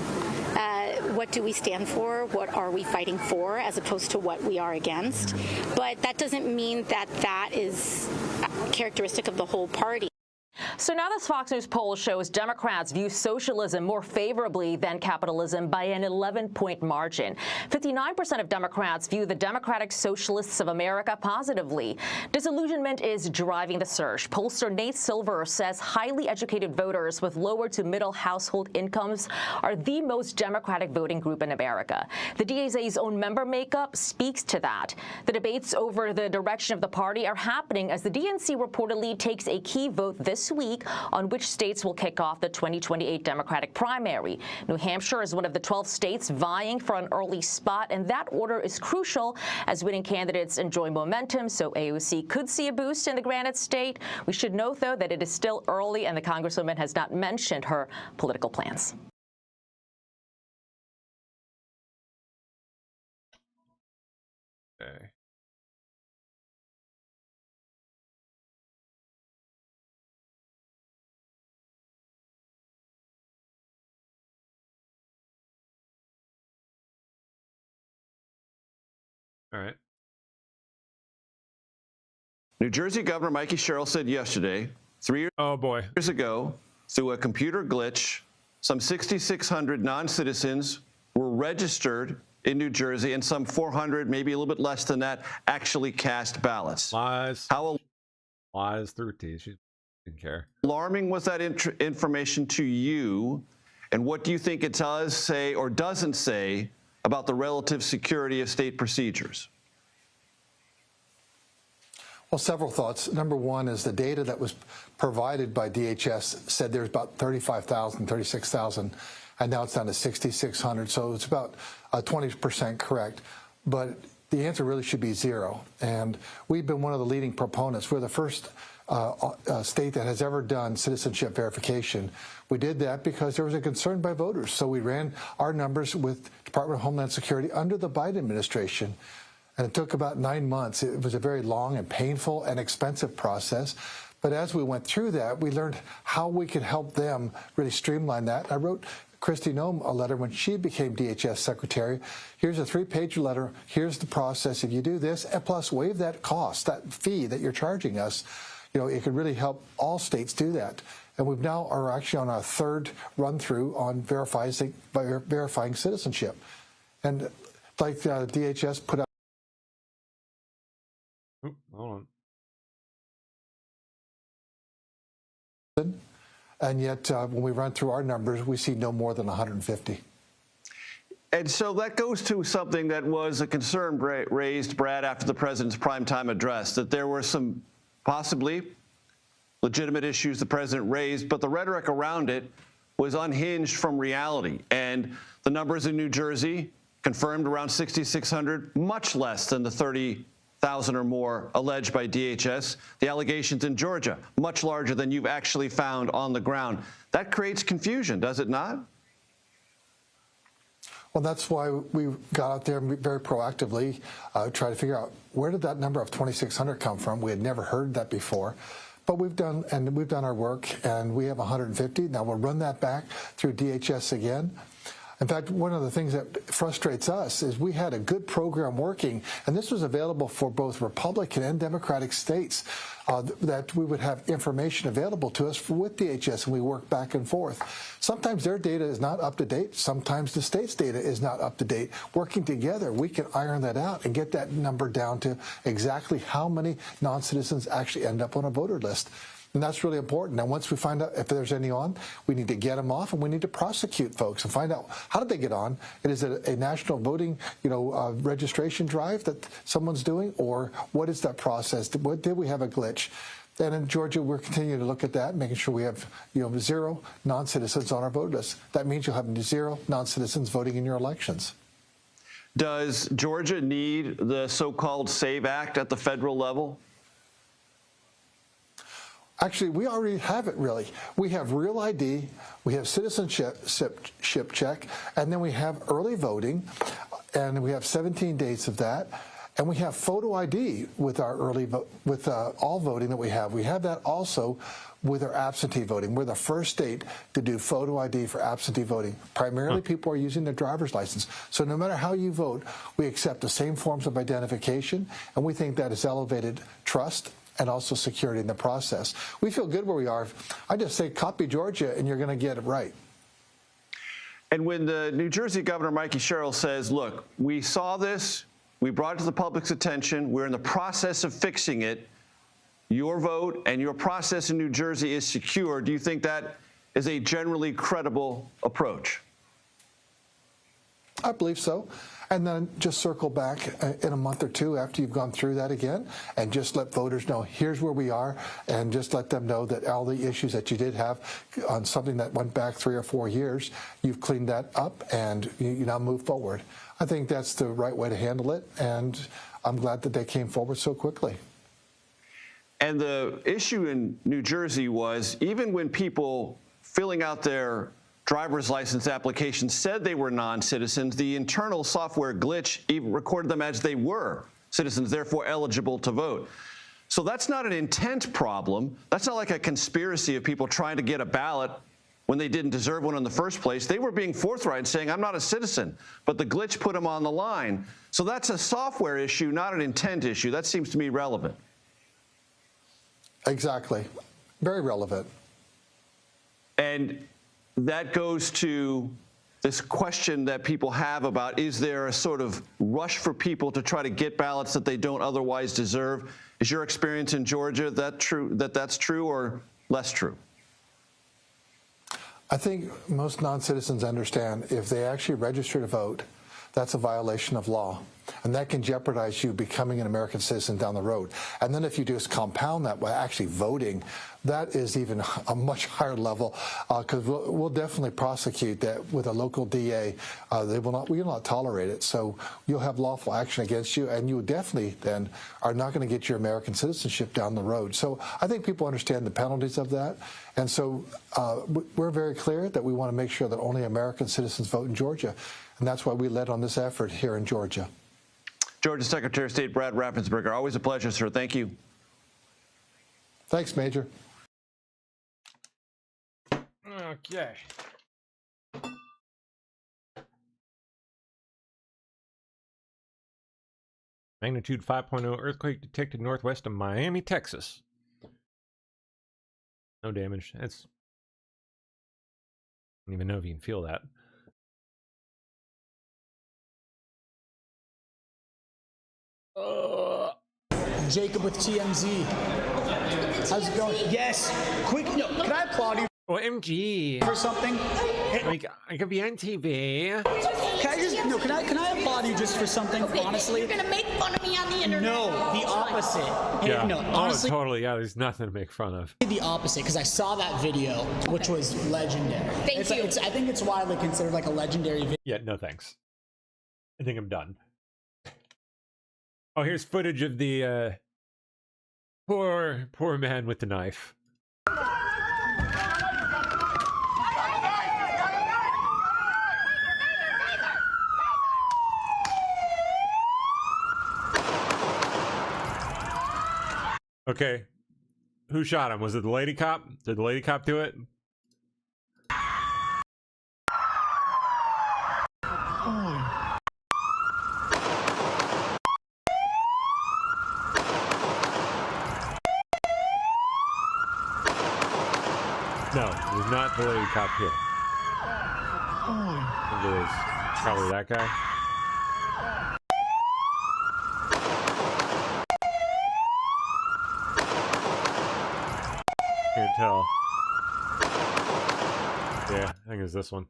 What do we stand for? What are we fighting for, as opposed to what we are against? But that doesn't mean that that is characteristic of the whole party. So now this Fox News poll shows Democrats view socialism more favorably than capitalism by an 11-point margin. 59% of Democrats view the Democratic Socialists of America positively. Disillusionment is driving the surge. Pollster Nate Silver says highly educated voters with lower to middle household incomes are the most Democratic voting group in America. The DSA's own member makeup speaks to that. The debates over the direction of the party are happening as the DNC reportedly takes a key vote this week on which states will kick off the 2028 Democratic primary. New Hampshire is one of the 12 states vying for an early spot, and that order is crucial as winning candidates enjoy momentum, so AOC could see a boost in the Granite State. We should note, though, that it is still early and the Congresswoman has not mentioned her political plans. Okay. All right. New Jersey Governor Mikey Sherrill said yesterday, 3 years ago, through a computer glitch, some 6,600 non-citizens were registered in New Jersey, and some 400, maybe a little bit less than that, actually cast ballots. Lies. How lies through teeth. She didn't care. Alarming was that information to you, and what do you think it does say or doesn't say about the relative security of state procedures? Well, several thoughts. Number one is the data that was provided by DHS said there's about 35,000, 36,000, and now it's down to 6,600. So it's about 20% correct. But the answer really should be zero. And we've been one of the leading proponents. We're the first state that has ever done citizenship verification. We did that because there was a concern by voters. So we ran our numbers with Department of Homeland Security under the Biden administration. And it took about 9 months. It was a very long and painful and expensive process. But as we went through that, we learned how we could help them really streamline that. I wrote Kristi Noem a letter when she became DHS secretary. Here's a 3-page letter. Here's the process. If you do this, and plus waive that cost, that fee that you're charging us, you know, it could really help all states do that. And we've now are actually on our 3rd run through on verifying citizenship. And like DHS put out. Hold on. And yet, when we run through our numbers, we see no more than 150. And so that goes to something that was a concern raised, Brad, after the president's primetime address, that there were some possibly legitimate issues the president raised, but the rhetoric around it was unhinged from reality. And the numbers in New Jersey confirmed around 6,600, much less than the 30,000 or more alleged by DHS. The allegations in Georgia, much larger than you've actually found on the ground. That creates confusion, does it not? Well, that's why we got out there very proactively, try to figure out where did that number of 2,600 come from. We had never heard that before. But we've done our work, and we have 150. Now we'll run that back through DHS again. In fact, one of the things that frustrates us is we had a good program working, and this was available for both Republican and Democratic states, that we would have information available to us with DHS, and we work back and forth. Sometimes their data is not up to date. Sometimes the state's data is not up to date. Working together, we can iron that out and get that number down to exactly how many non-citizens actually end up on a voter list. And that's really important. Now, once we find out if there's any on, we need to get them off, and we need to prosecute folks and find out how did they get on. And is it a national voting, registration drive that someone's doing, or what is that process? Did we have a glitch? And in Georgia, we're continuing to look at that, making sure we have, zero non-citizens on our voter list. That means you'll have zero non-citizens voting in your elections. Does Georgia need the so-called SAVE Act at the federal level? Actually, we already have it, really. We have Real ID, we have citizenship check, and then we have early voting, and we have 17 days of that, and we have photo ID with our with all voting that we have. We have that also with our absentee voting. We're the first state to do photo ID for absentee voting. Primarily, people are using their driver's license. So no matter how you vote, we accept the same forms of identification, and we think that has elevated trust and also security in the process. We feel good where we are. I just say copy Georgia, and you're going to get it right. And when the New Jersey Governor Mikey Sherrill says, look, we saw this, we brought it to the public's attention, we're in the process of fixing it, your vote and your process in New Jersey is secure, do you think that is a generally credible approach? I believe so. And then just circle back in a month or two after you've gone through that again, and just let voters know, here's where we are, and just let them know that all the issues that you did have on something that went back 3 or 4 years, you've cleaned that up, and you now move forward. I think that's the right way to handle it, and I'm glad that they came forward so quickly. And the issue in New Jersey was, even when people filling out their driver's license application said they were non-citizens, the internal software glitch even recorded them as they were citizens, therefore eligible to vote. So that's not an intent problem. That's not like a conspiracy of people trying to get a ballot when they didn't deserve one in the first place. They were being forthright, saying, I'm not a citizen, but the glitch put them on the line. So that's a software issue, not an intent issue. That seems to me relevant. Exactly. Very relevant. And that goes to this question that people have about, is there a sort of rush for people to try to get ballots that they don't otherwise deserve? Is your experience in Georgia that's true or less true? I think most non-citizens understand if they actually register to vote, that's a violation of law. And that can jeopardize you becoming an American citizen down the road. And then if you just compound that by actually voting, that is even a much higher level, because we'll definitely prosecute that with a local DA. We will not tolerate it. So you'll have lawful action against you, and you definitely then are not going to get your American citizenship down the road. So I think people understand the penalties of that. And so we're very clear that we want to make sure that only American citizens vote in Georgia. And that's why we led on this effort here in Georgia. Georgia Secretary of State Brad Raffensperger, always a pleasure, sir. Thank you. Thanks, Major. Okay. Magnitude 5.0 earthquake detected northwest of Miami, Texas. No damage. I don't even know if you can feel that. Jacob with TMZ. How's it going? Yes. Quick, no, can I applaud you? OMG. For something? Like, I could be on TV. Can I applaud you just for something, Okay, honestly? You're gonna make fun of me on the internet. No, the opposite. Yeah. No, honestly, totally. Yeah, there's nothing to make fun of. the opposite, because I saw that video, which was legendary. Thank you. I think it's widely considered like a legendary video. Yeah, no thanks. I think I'm done. Oh, here's footage of the poor man with the knife. Okay, who shot him? Was it the lady cop? Did the lady cop do it? No, it was not the lady cop here. I think it was probably that guy. Can't tell. Yeah, I think it's this one.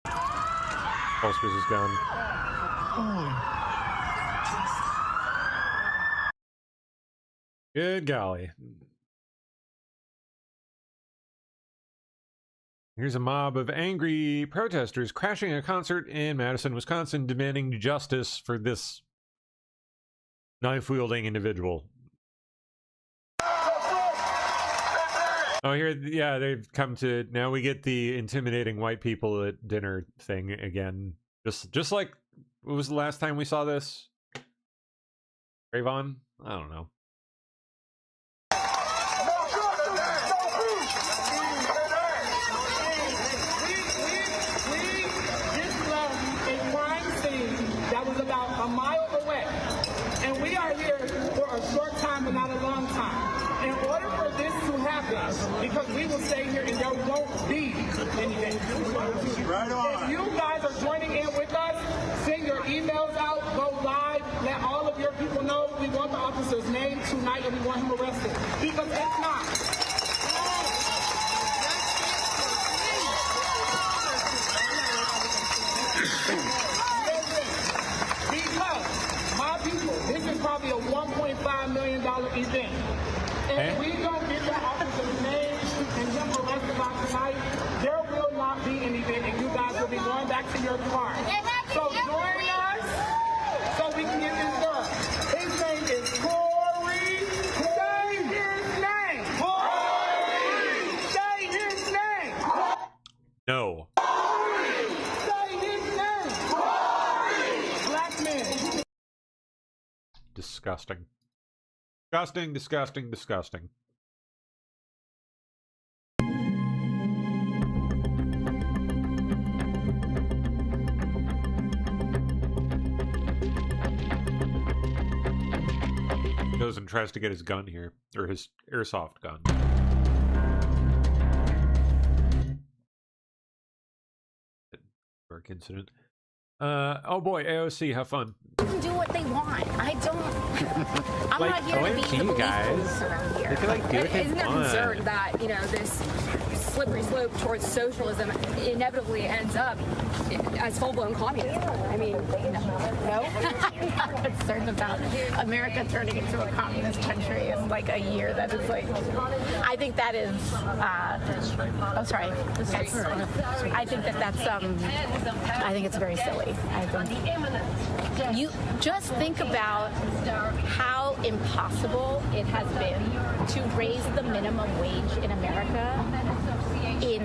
Holsters his gun. Good golly. Here's a mob of angry protesters crashing a concert in Madison, Wisconsin, demanding justice for this knife-wielding individual. Oh, here, yeah, they've come to, now we get the intimidating white people at dinner thing again. Just like, what was the last time we saw this? Trayvon? I don't know. A mile away, and we are here for a short time but not a long time. In order for this to happen, because we will stay here and there won't be anything. Right on. If you guys are joining in with us, send your emails out, go live, let all of your people know we want the officer's name tonight and we want him arrested. Because if not, this is probably a $1.5 million event. If we don't get the officer's name and him arrested by tonight, there will not be an event and you guys will be going back to your car. So join us so we can get this done. His name is Corey. Say his name. Corey. Say his name. No. Corey. Say his name. Corey. Black men. Disgusting. Disgusting, disgusting, disgusting. goes and tries to get his gun here, or his airsoft gun. Work incident. Oh boy, AOC, have fun. Can do what they want. I don't. I'm Like, not here to be the police guys. around here. They can, like, do what they Isn't there want. concern that this slippery slope towards socialism inevitably ends up as full-blown communism? I mean, no. I'm not concerned about America turning into a communist country in like a year. That is like, I think that is. Oh, sorry. I think that's. I think it's very silly. You just think about how impossible it has been to raise the minimum wage in America in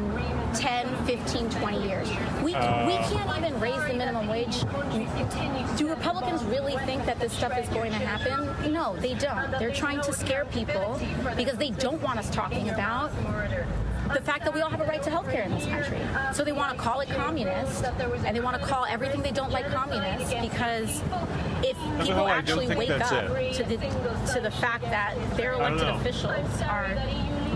10, 15, 20 years. We can't even raise the minimum wage. Do Republicans really think that this stuff is going to happen? No, they don't. They're trying to scare people because they don't want us talking about the fact that we all have a right to health care in this country. So they want to call it communist, and they want to call everything they don't like communist, because if people actually wake up to the fact that their elected officials are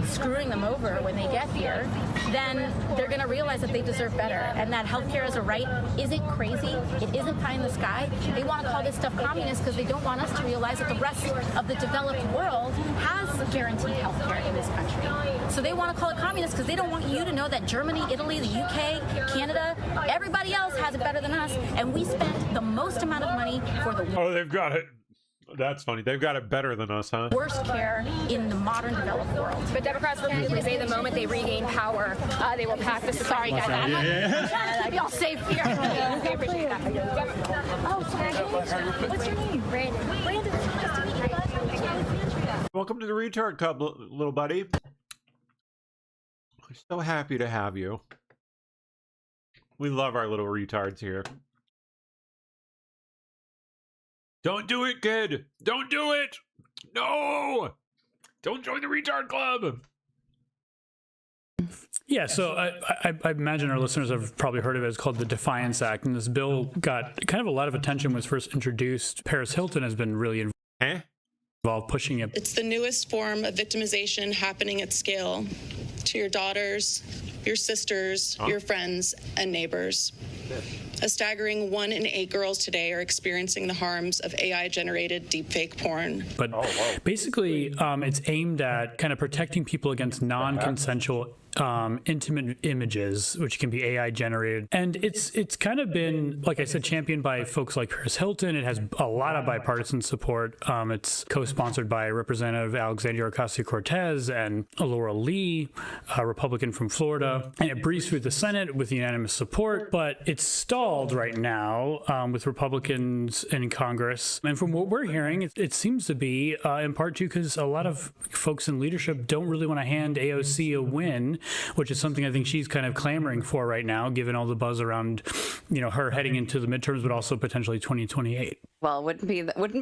screwing them over when they get here, then they're going to realize that they deserve better, and that healthcare as a right isn't crazy. It isn't pie in the sky. They want to call this stuff communist because they don't want us to realize that the rest of the developed world has guaranteed healthcare in this country. So they want to call it communist because they don't want you to know that Germany, Italy, the UK, Canada, everybody else has it better than us, and we spent the most amount of money for the Oh, they've got it. That's funny. They've got it better than us, huh? worst care in the modern developed world. But Democrats repeatedly say the moment they regain power, they will pack this. Sorry, guys. I'm trying to be all safe here. I appreciate that. Oh, sorry. What's your name? Brandon. Brandon, nice to meet you, bud. Welcome to the Retard Club, little buddy. We're so happy to have you. We love our little retards here. Don't do it, kid! Don't do it! No! Don't join the Retard Club! Yeah, so I imagine our listeners have probably heard of it. It's called the Defiance Act, and this bill got kind of a lot of attention when it was first introduced. Paris Hilton has been really involved pushing it. It's the newest form of victimization happening at scale to your daughters, your sisters, your friends, and neighbors. A staggering 1 in 8 girls today are experiencing the harms of AI-generated deepfake porn. But basically, it's aimed at kind of protecting people against non-consensual intimate images, which can be AI generated. And it's kind of been, like I said, championed by folks like Paris Hilton. It has a lot of bipartisan support. It's co-sponsored by Representative Alexandria Ocasio-Cortez and Laura Lee, a Republican from Florida. And it breezed through the Senate with unanimous support, but it's stalled right now with Republicans in Congress. And from what we're hearing, it seems to be in part due because a lot of folks in leadership don't really want to hand AOC a win, which is something I think she's kind of clamoring for right now, given all the buzz around, her heading into the midterms, but also potentially 2028. Well, wouldn't be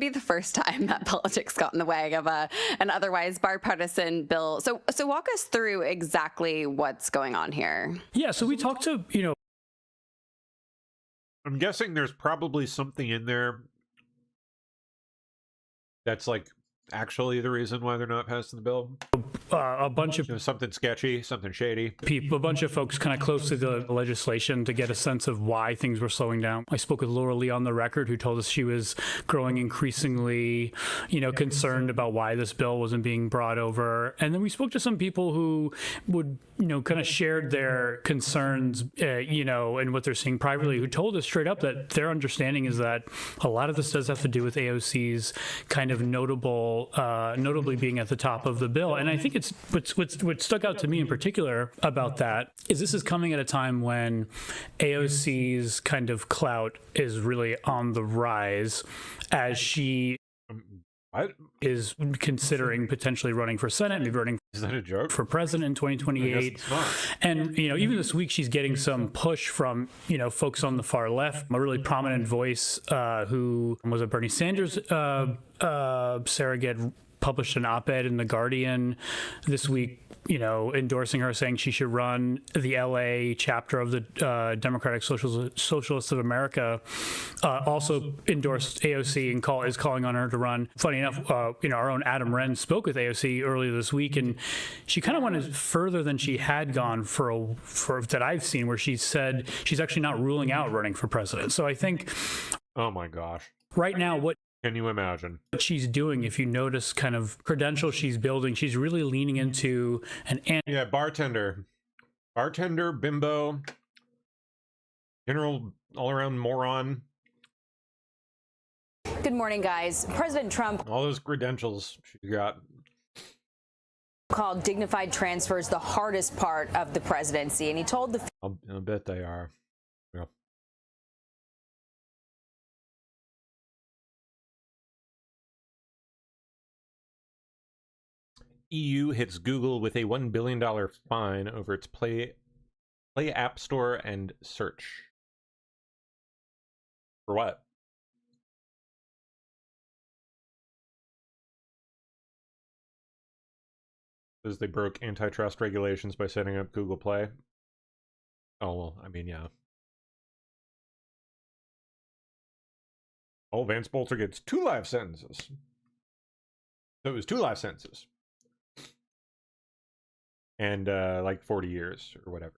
the first time that politics got in the way of an otherwise bipartisan bill. So walk us through exactly what's going on here. Yeah, so we talked to, I'm guessing there's probably something in there that's like actually the reason why they're not passing the bill. A bunch of something sketchy, something shady. A bunch of folks kind of close to the legislation to get a sense of why things were slowing down. I spoke with Laura Lee on the record, who told us she was growing increasingly, concerned about why this bill wasn't being brought over. And then we spoke to some people who would, kind of shared their concerns, and what they're seeing privately, who told us straight up that their understanding is that a lot of this does have to do with AOC's kind of notably being at the top of the bill. And I think it's what stuck out to me in particular about that is this is coming at a time when AOC's kind of clout is really on the rise as she is considering potentially running for Senate, maybe running for president in 2028. And, even this week, she's getting some push from, folks on the far left, a really prominent voice who was a Bernie Sanders surrogate, published an op-ed in The Guardian this week, endorsing her, saying she should run the LA chapter of the Democratic Socialists of America. Also endorsed AOC and is calling on her to run. Funny enough, our own Adam Wren spoke with AOC earlier this week, and she kind of went further than she had gone for that I've seen, where she said she's actually not ruling out running for president. So I think, oh my gosh, right now, what can you imagine what she's doing? If you notice kind of credentials she's building, she's really leaning into bartender, bimbo, general all-around moron. Good morning, guys. President Trump, all those credentials she got, called dignified transfers the hardest part of the presidency, and he told the I bet they are. Yeah. EU hits Google with a $1 billion fine over its Play App Store and search. For what? Because they broke antitrust regulations by setting up Google Play. Oh, well, I mean, yeah. Oh, Vance Bolter gets 2 life sentences. So it was 2 life sentences. And like 40 years or whatever.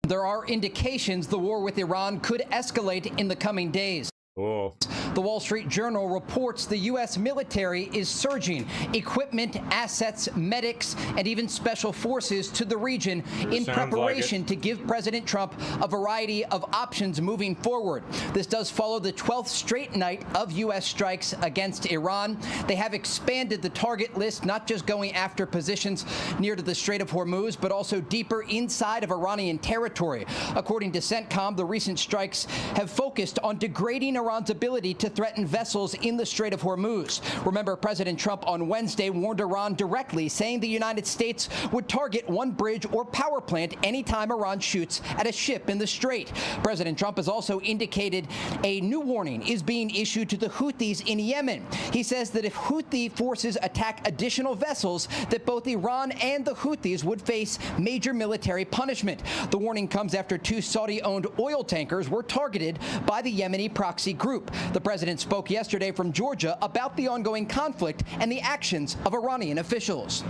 There are indications the war with Iran could escalate in the coming days. Oh. The Wall Street Journal reports the U.S. military is surging equipment, assets, medics, and even special forces to the region in preparation to give President Trump a variety of options moving forward. This does follow the 12th straight night of U.S. strikes against Iran. They have expanded the target list, not just going after positions near to the Strait of Hormuz, but also deeper inside of Iranian territory. According to CENTCOM, the recent strikes have focused on degrading Iran's ability to threaten vessels in the Strait of Hormuz. Remember, President Trump on Wednesday warned Iran directly, saying the United States would target one bridge or power plant anytime Iran shoots at a ship in the Strait. President Trump has also indicated a new warning is being issued to the Houthis in Yemen. He says that if Houthi forces attack additional vessels, that both Iran and the Houthis would face major military punishment. The warning comes after 2 Saudi-owned oil tankers were targeted by the Yemeni proxy group. The president spoke yesterday from Georgia about the ongoing conflict and the actions of Iranian officials.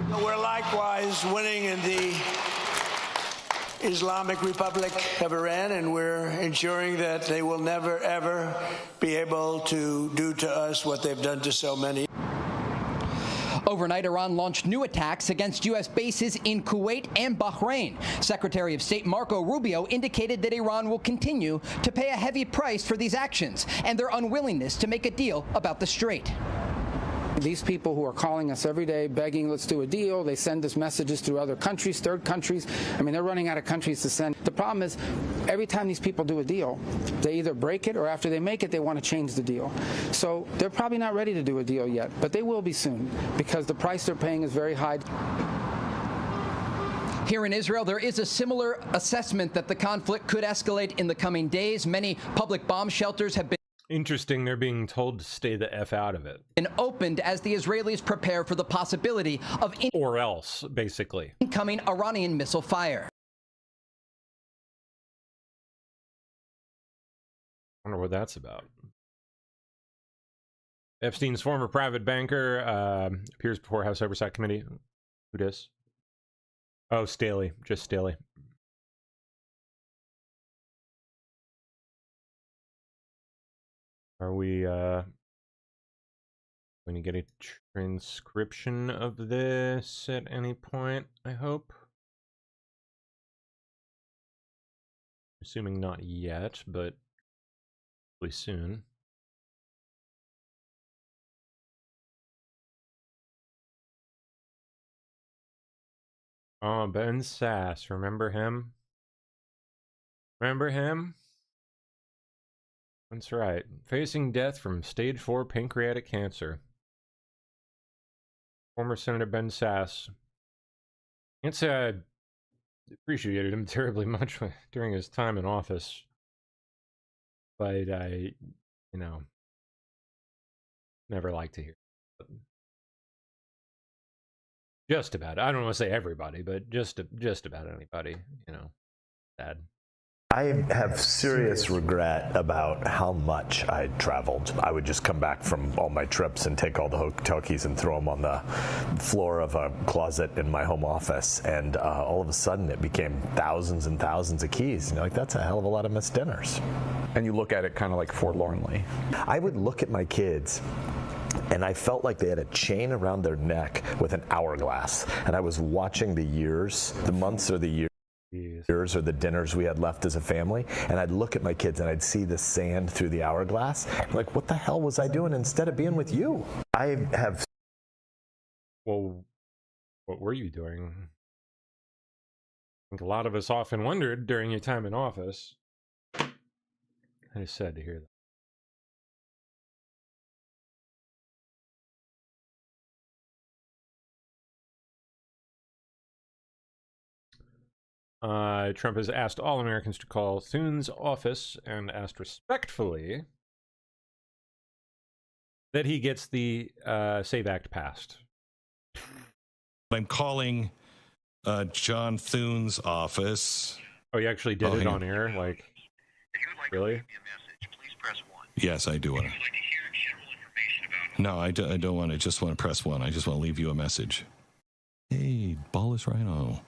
We're likewise winning in the Islamic Republic of Iran, and we're ensuring that they will never, ever be able to do to us what they've done to so many. Overnight, Iran launched new attacks against U.S. bases in Kuwait and Bahrain. Secretary of State Marco Rubio indicated that Iran will continue to pay a heavy price for these actions and their unwillingness to make a deal about the Strait. These people who are calling us every day begging, let's do a deal, they send us messages through other countries, third countries. I mean, they're running out of countries to send. The problem is, every time these people do a deal, they either break it or after they make it, they want to change the deal. So they're probably not ready to do a deal yet, but they will be soon because the price they're paying is very high. Here in Israel, there is a similar assessment that the conflict could escalate in the coming days. Many public bomb shelters have been interesting, they're being told to stay the F out of it. And opened as the Israelis prepare for the possibility of or else, basically, incoming Iranian missile fire. I wonder what that's about. Epstein's former private banker appears before House Oversight Committee. Who dis? Oh, Staley. Just Staley. Are we going to get a transcription of this at any point, I hope? Assuming not yet, but hopefully soon. Oh, Ben Sasse, remember him? Remember him? That's right. Facing death from stage 4 pancreatic cancer. Former Senator Ben Sasse. Can't say I appreciated him terribly much during his time in office, but I you know, never like to hear. But just about, I don't want to say everybody, but just about anybody, you know, sad. I have serious regret about how much I traveled. I would just come back from all my trips and take all the hotel keys and throw them on the floor of a closet in my home office. And all of a sudden it became thousands and thousands of keys. You know, like, that's a hell of a lot of missed dinners. And you look at it kind of like forlornly. I would look at my kids and I felt like they had a chain around their neck with an hourglass. And I was watching the years, the months or the years or the dinners we had left as a family, and I'd look at my kids and I'd see the sand through the hourglass. Like, what the hell was I doing instead of being with you? I have... Well, what were you doing? I think a lot of us often wondered during your time in office. Kind of sad to hear that. Trump has asked all Americans to call Thun's office and asked respectfully that he gets the SAVE Act passed. I'm calling John Thun's office. Oh, you actually did it on air? Like, really? Yes, I do want to. No, I don't want to. Just want to press 1. I just want to leave you a message. Hey, Ballas Rhino.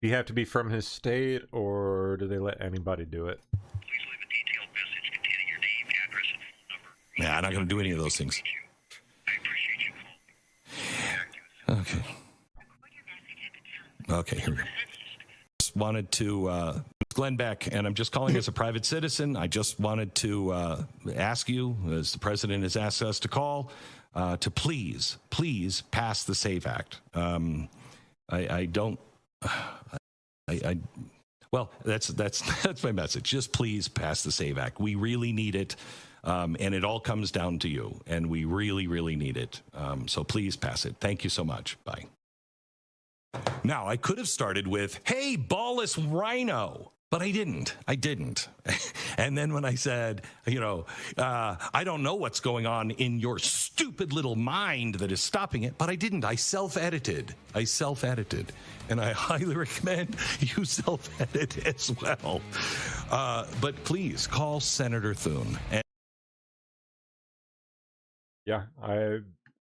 Do you have to be from his state, or do they let anybody do it? Nah, I'm not going to do any of those things. Okay. Okay, here we go. Just wanted to, Glenn Beck, and I'm just calling as a private citizen. I just wanted to ask you, as the president has asked us to call, to please pass the SAVE Act. Well, that's my message. Just please pass the SAVE Act. We really need it, and it all comes down to you, and we really, really need it. So please pass it. Thank you so much. Bye. Now, I could have started with, hey, Ballas Rhino, but I didn't. And then when I said, I don't know what's going on in your stupid little mind that is stopping it, but I didn't. I self-edited. And I highly recommend you self-edit as well. But please call Senator Thune. Yeah, I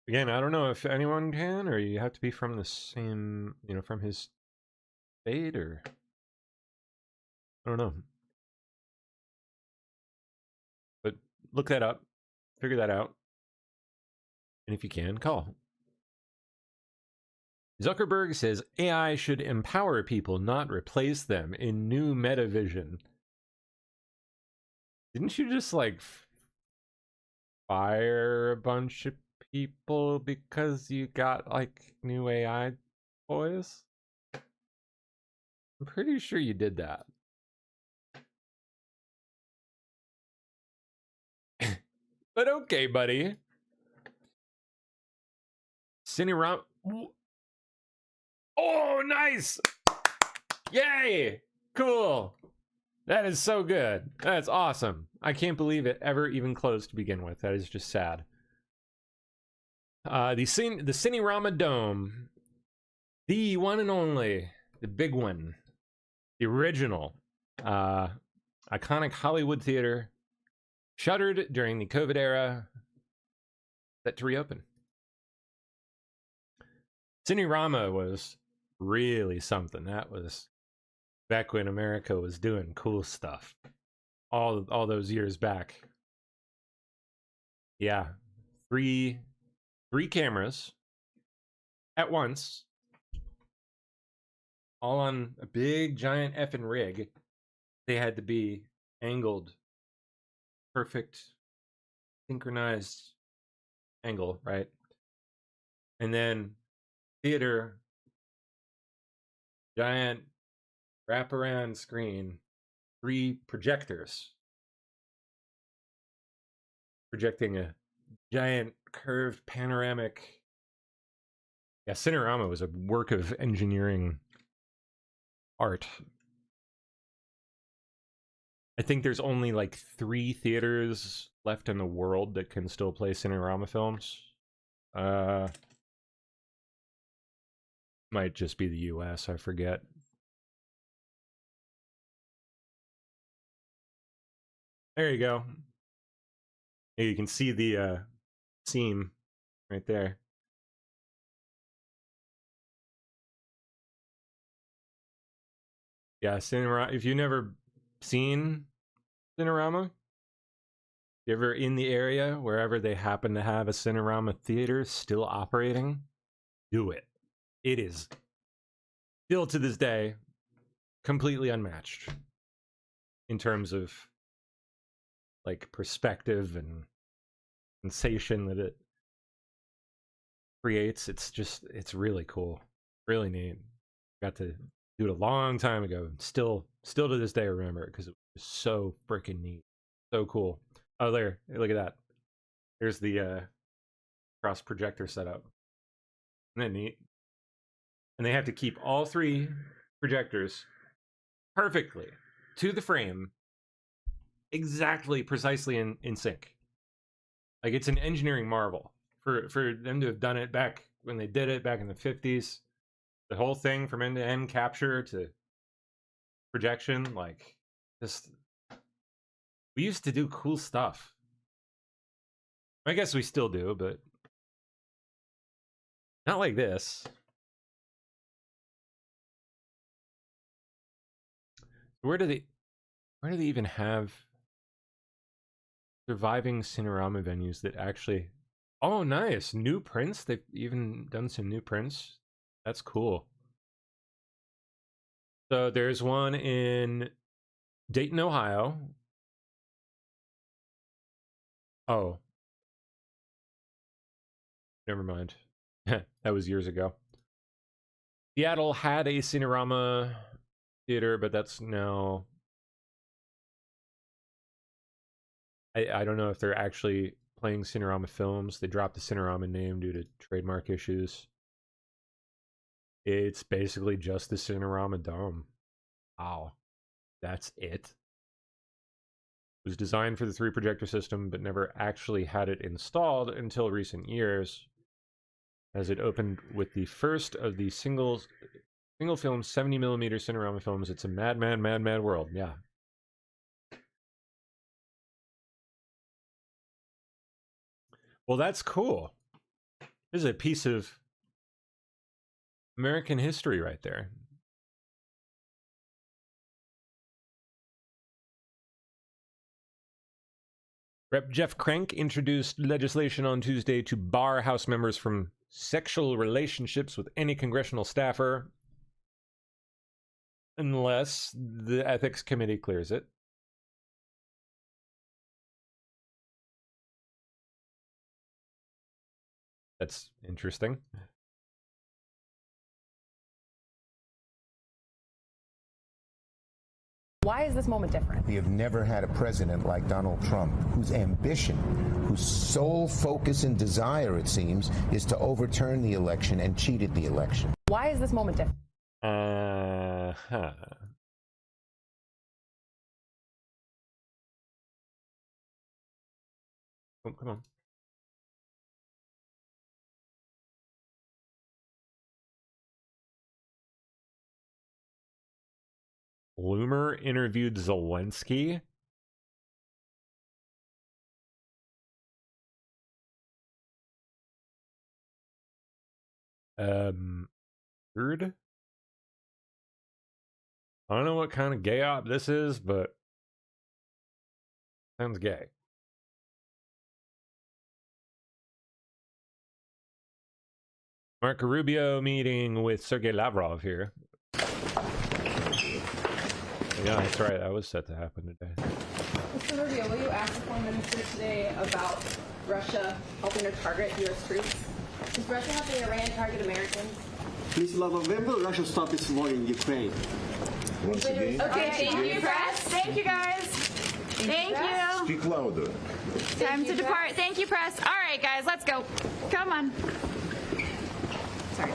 don't know if anyone can, or you have to be from the same, from his state, or I don't know. But look that up, figure that out, and if you can, call. Zuckerberg says AI should empower people, not replace them, in new MetaVision. Didn't you just, fire a bunch of people because you got, new AI toys? I'm pretty sure you did that. But okay, buddy. Cinerama. Oh, nice! Yay! Cool. That is so good. That's awesome. I can't believe it ever even closed to begin with. That is just sad. The Cinerama Dome, the one and only, the big one, the original, iconic Hollywood theater, shuttered during the COVID era, set to reopen. Cinerama was really something. That was back when America was doing cool stuff. All those years back. Yeah. Three cameras at once, all on a big giant effing rig. They had to be angled, perfect, synchronized angle, right? And then theater, giant wraparound screen, 3 projectors projecting a giant curved panoramic. Yeah, Cinerama was a work of engineering art. I think there's only like 3 theaters left in the world that can still play Cinerama films. Might just be the US, I forget. There you go. You can see the seam right there. Yeah, Cinerama. If you've never seen Cinerama, if you're ever in the area, wherever they happen to have a Cinerama theater still operating, do it. It is still to this day completely unmatched in terms of like perspective and sensation that it creates. It's really cool, really neat. Got to do it a long time ago. Still to this day I remember it because it was so freaking neat, so cool. Oh, there, look at that. There's the cross projector setup. Isn't that neat? And they have to keep all 3 projectors perfectly to the frame, exactly, precisely in sync. Like, it's an engineering marvel for them to have done it back when they did it back in the 50s. The whole thing from end to end, capture to projection, like, just, we used to do cool stuff. I guess we still do, but not like this. Where do they even have surviving Cinerama venues that actually... Oh, nice. New prints? They've even done some new prints. That's cool. So there's one in Dayton, Ohio. Oh. Never mind. That was years ago. Seattle had a Cinerama theater, but that's now... I don't know if they're actually playing Cinerama films. They dropped the Cinerama name due to trademark issues. It's basically just the Cinerama Dome. Wow. That's it. It was designed for the 3 projector system, but never actually had it installed until recent years, as it opened with the first of the single film 70mm Cinerama films. It's a mad world. Yeah. Well, that's cool. This is a piece of American history right there. Rep. Jeff Crank introduced legislation on Tuesday to bar House members from sexual relationships with any congressional staffer unless the Ethics Committee clears it. That's interesting. Why is this moment different? We have never had a president like Donald Trump, whose ambition, whose sole focus and desire, it seems, is to overturn the election and cheat at the election. Why is this moment different? Oh, come on. Loomer interviewed Zelensky. Weird. I don't know what kind of gay op this is, but sounds gay. Marco Rubio meeting with Sergei Lavrov here. Yeah, that's right. That was set to happen today. Mr. Rubio, will you ask the foreign minister today about Russia helping to target U.S. troops? Is Russia helping Iran target Americans? Mr. Lavrov, when will Russia stop its war in Ukraine? Once again. Okay, thank you, press. Thank you, guys. Thank you. Speak louder. Time to depart. Thank you, press. All right, guys, let's go. Come on. Sorry.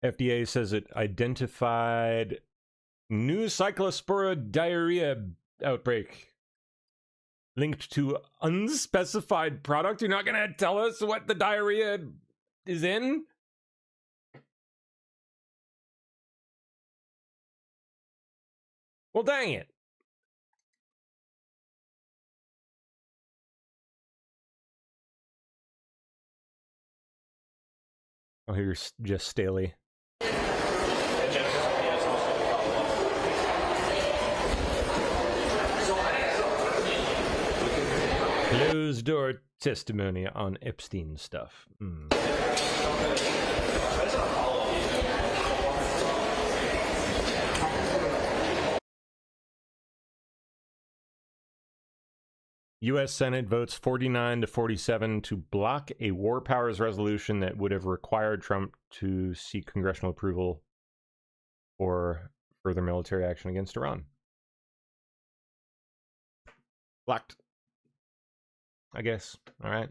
FDA says it identified new cyclospora diarrhea outbreak linked to unspecified product. You're not going to tell us what the diarrhea is in? Well, dang it. Oh, here's just Staley. Closed door testimony on Epstein stuff. U.S. Senate votes 49 to 47 to block a war powers resolution that would have required Trump to seek congressional approval for further military action against Iran. Blocked. I guess. All right.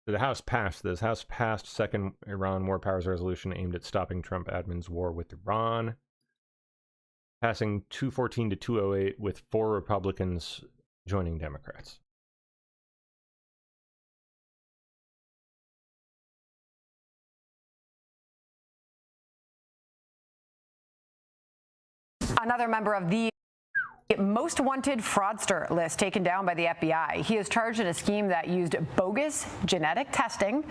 So the House passed this. House passed second Iran war powers resolution aimed at stopping Trump admin's war with Iran, passing 214 to 208 with 4 Republicans joining Democrats. Another member of the most wanted fraudster list taken down by the FBI. He is charged in a scheme that used bogus genetic testing,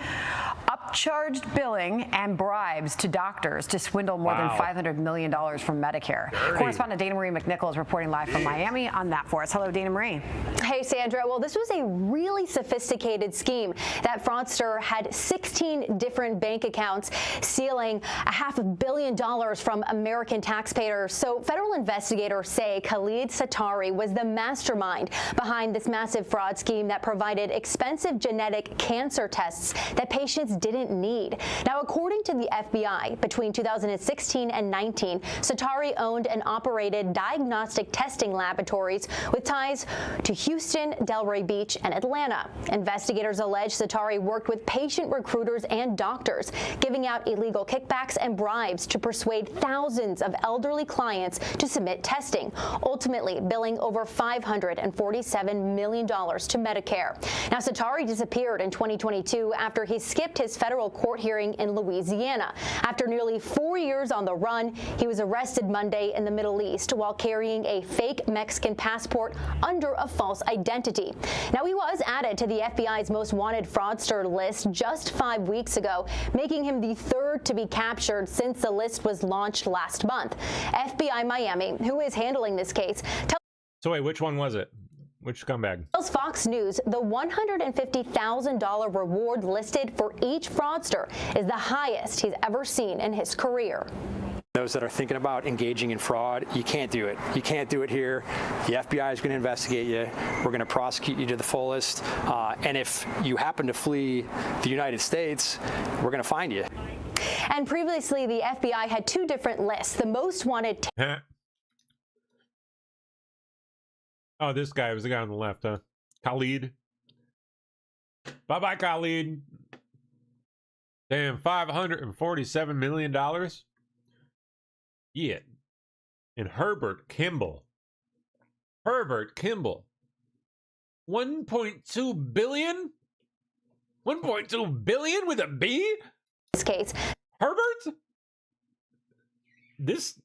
upcharged billing, and bribes to doctors to swindle more than $500 million from Medicare. Correspondent Dana Marie McNichol is reporting live from Miami on that for us. Hello, Dana Marie. Hey, Sandra. Well, this was a really sophisticated scheme. That fraudster had 16 different bank accounts, stealing $500 million from American taxpayers. So federal investigators say Khalid Satari was the mastermind behind this massive fraud scheme that provided expensive genetic cancer tests that patients didn't need. Now, according to the FBI, between 2016 and 19, Satari owned and operated diagnostic testing laboratories with ties to Houston, Delray Beach, and Atlanta. Investigators allege Satari worked with patient recruiters and doctors, giving out illegal kickbacks and bribes to persuade thousands of elderly clients to submit testing, ultimately billing over $547 million to Medicare. Now, Satari disappeared in 2022 after he skipped his federal court hearing in Louisiana. After nearly 4 years on the run, he was arrested Monday in the Middle East while carrying a fake Mexican passport under a false identity. Now, he was added to the FBI's most wanted fraudster list just 5 weeks ago, making him the third to be captured since the list was launched last month. FBI Miami, who is handling this case, so wait, which one was it? Which scumbag? Tells Fox News the $150,000 reward listed for each fraudster is the highest he's ever seen in his career. Those that are thinking about engaging in fraud, you can't do it. You can't do it here. The FBI is going to investigate you. We're going to prosecute you to the fullest. And if you happen to flee the United States, we're going to find you. And previously, the FBI had 2 different lists. The most wanted. Oh, this guy was the guy on the left, huh? Khalid. Bye-bye, Khalid. Damn, $547 million? Yeah. And Herbert Kimball. 1.2 billion? 1.2 billion with a B? This case. Herbert? This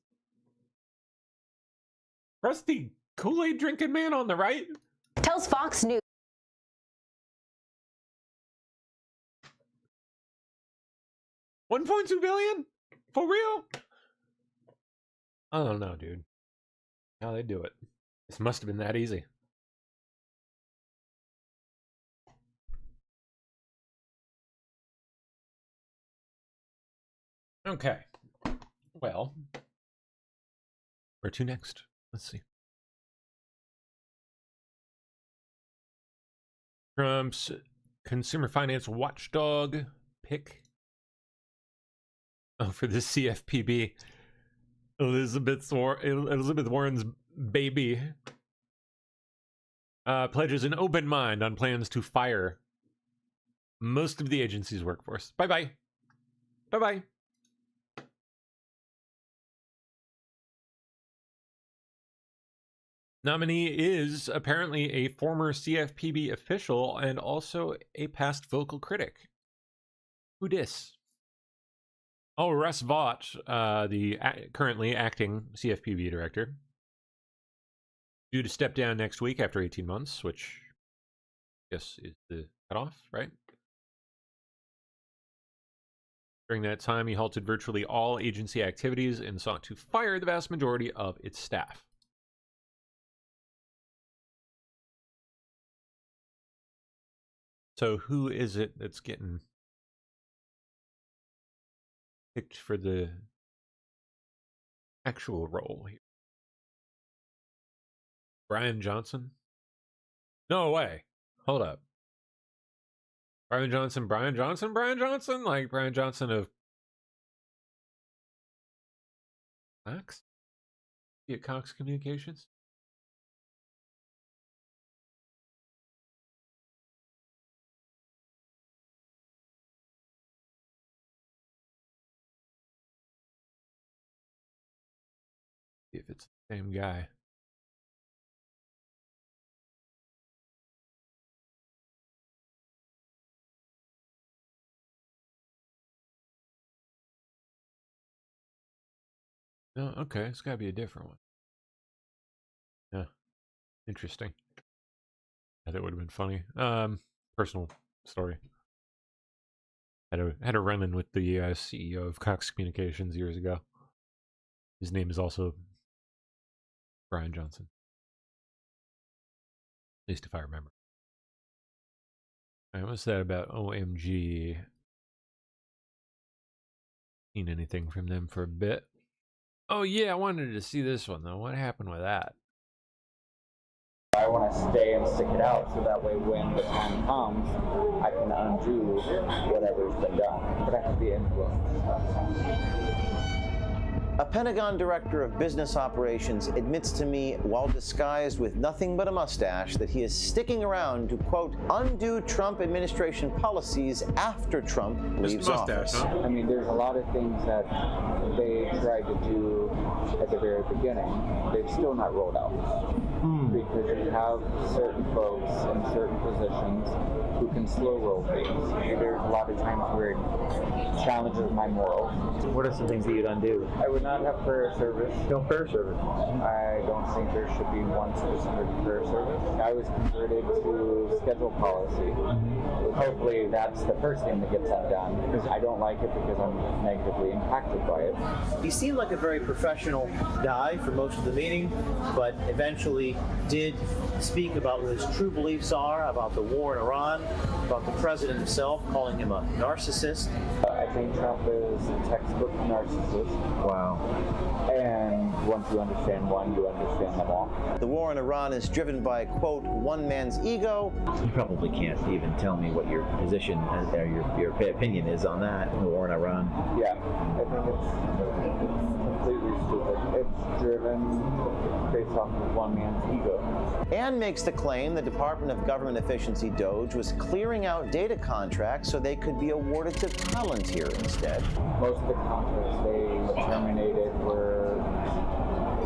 crusty Kool-Aid drinking man on the right? Tells Fox News. $1.2 billion? For real? I don't know, dude. How they do it. This must have been that easy. Okay. Well, where to next? Let's see. Trump's consumer finance watchdog pick. Oh, for the CFPB. Elizabeth Warren's baby pledges an open mind on plans to fire most of the agency's workforce. Bye-bye. Bye-bye. Nominee is apparently a former CFPB official and also a past vocal critic. Who dis? Oh, Russ Vought, the currently acting CFPB director, due to step down next week after 18 months, which I guess is the cutoff, right? During that time, he halted virtually all agency activities and sought to fire the vast majority of its staff. So who is it that's getting picked for the actual role here? Brian Johnson? No way. Hold up. Brian Johnson? Like Brian Johnson of Cox? At Cox Communications? If it's the same guy. No, okay, it's gotta be a different one. Yeah. Interesting. I thought it would have been funny. Personal story. Had a run-in with the CEO of Cox Communications years ago. His name is also Brian Johnson. At least if I remember. All right, what's that about OMG? Seen anything from them for a bit? Oh yeah, I wanted to see this one though. What happened with that? I want to stay and stick it out so that way when the time comes, I can undo whatever's been done. But I have the influence. A Pentagon director of business operations admits to me, while disguised with nothing but a mustache, that he is sticking around to, quote, undo Trump administration policies after Trump leaves office. I mean, there's a lot of things that they tried to do at the very beginning. They've still not rolled out. Because you have certain folks in certain positions who can slow roll things. There's a lot of times where it challenges my morals. What are some things that you'd undo? I would not have prayer service. No prayer service. I don't think there should be one specific prayer service. I was converted to schedule policy. Hopefully that's the first thing that gets undone, because I don't like it because I'm negatively impacted by it. He seemed like a very professional guy for most of the meeting, but eventually did speak about what his true beliefs are about the war in Iran, about the president himself, calling him a narcissist. I think Trump is a textbook narcissist. Wow. And once you understand one, you understand them all. The war in Iran is driven by, quote, one man's ego. You probably can't even tell me what your position or your opinion is on that, the war in Iran. Yeah, I think it's completely stupid. It's driven based off of one man's ego. And makes the claim the Department of Government Efficiency, DOGE, was clearing out data contracts so they could be awarded to Palantir instead. Most of the contracts they terminated were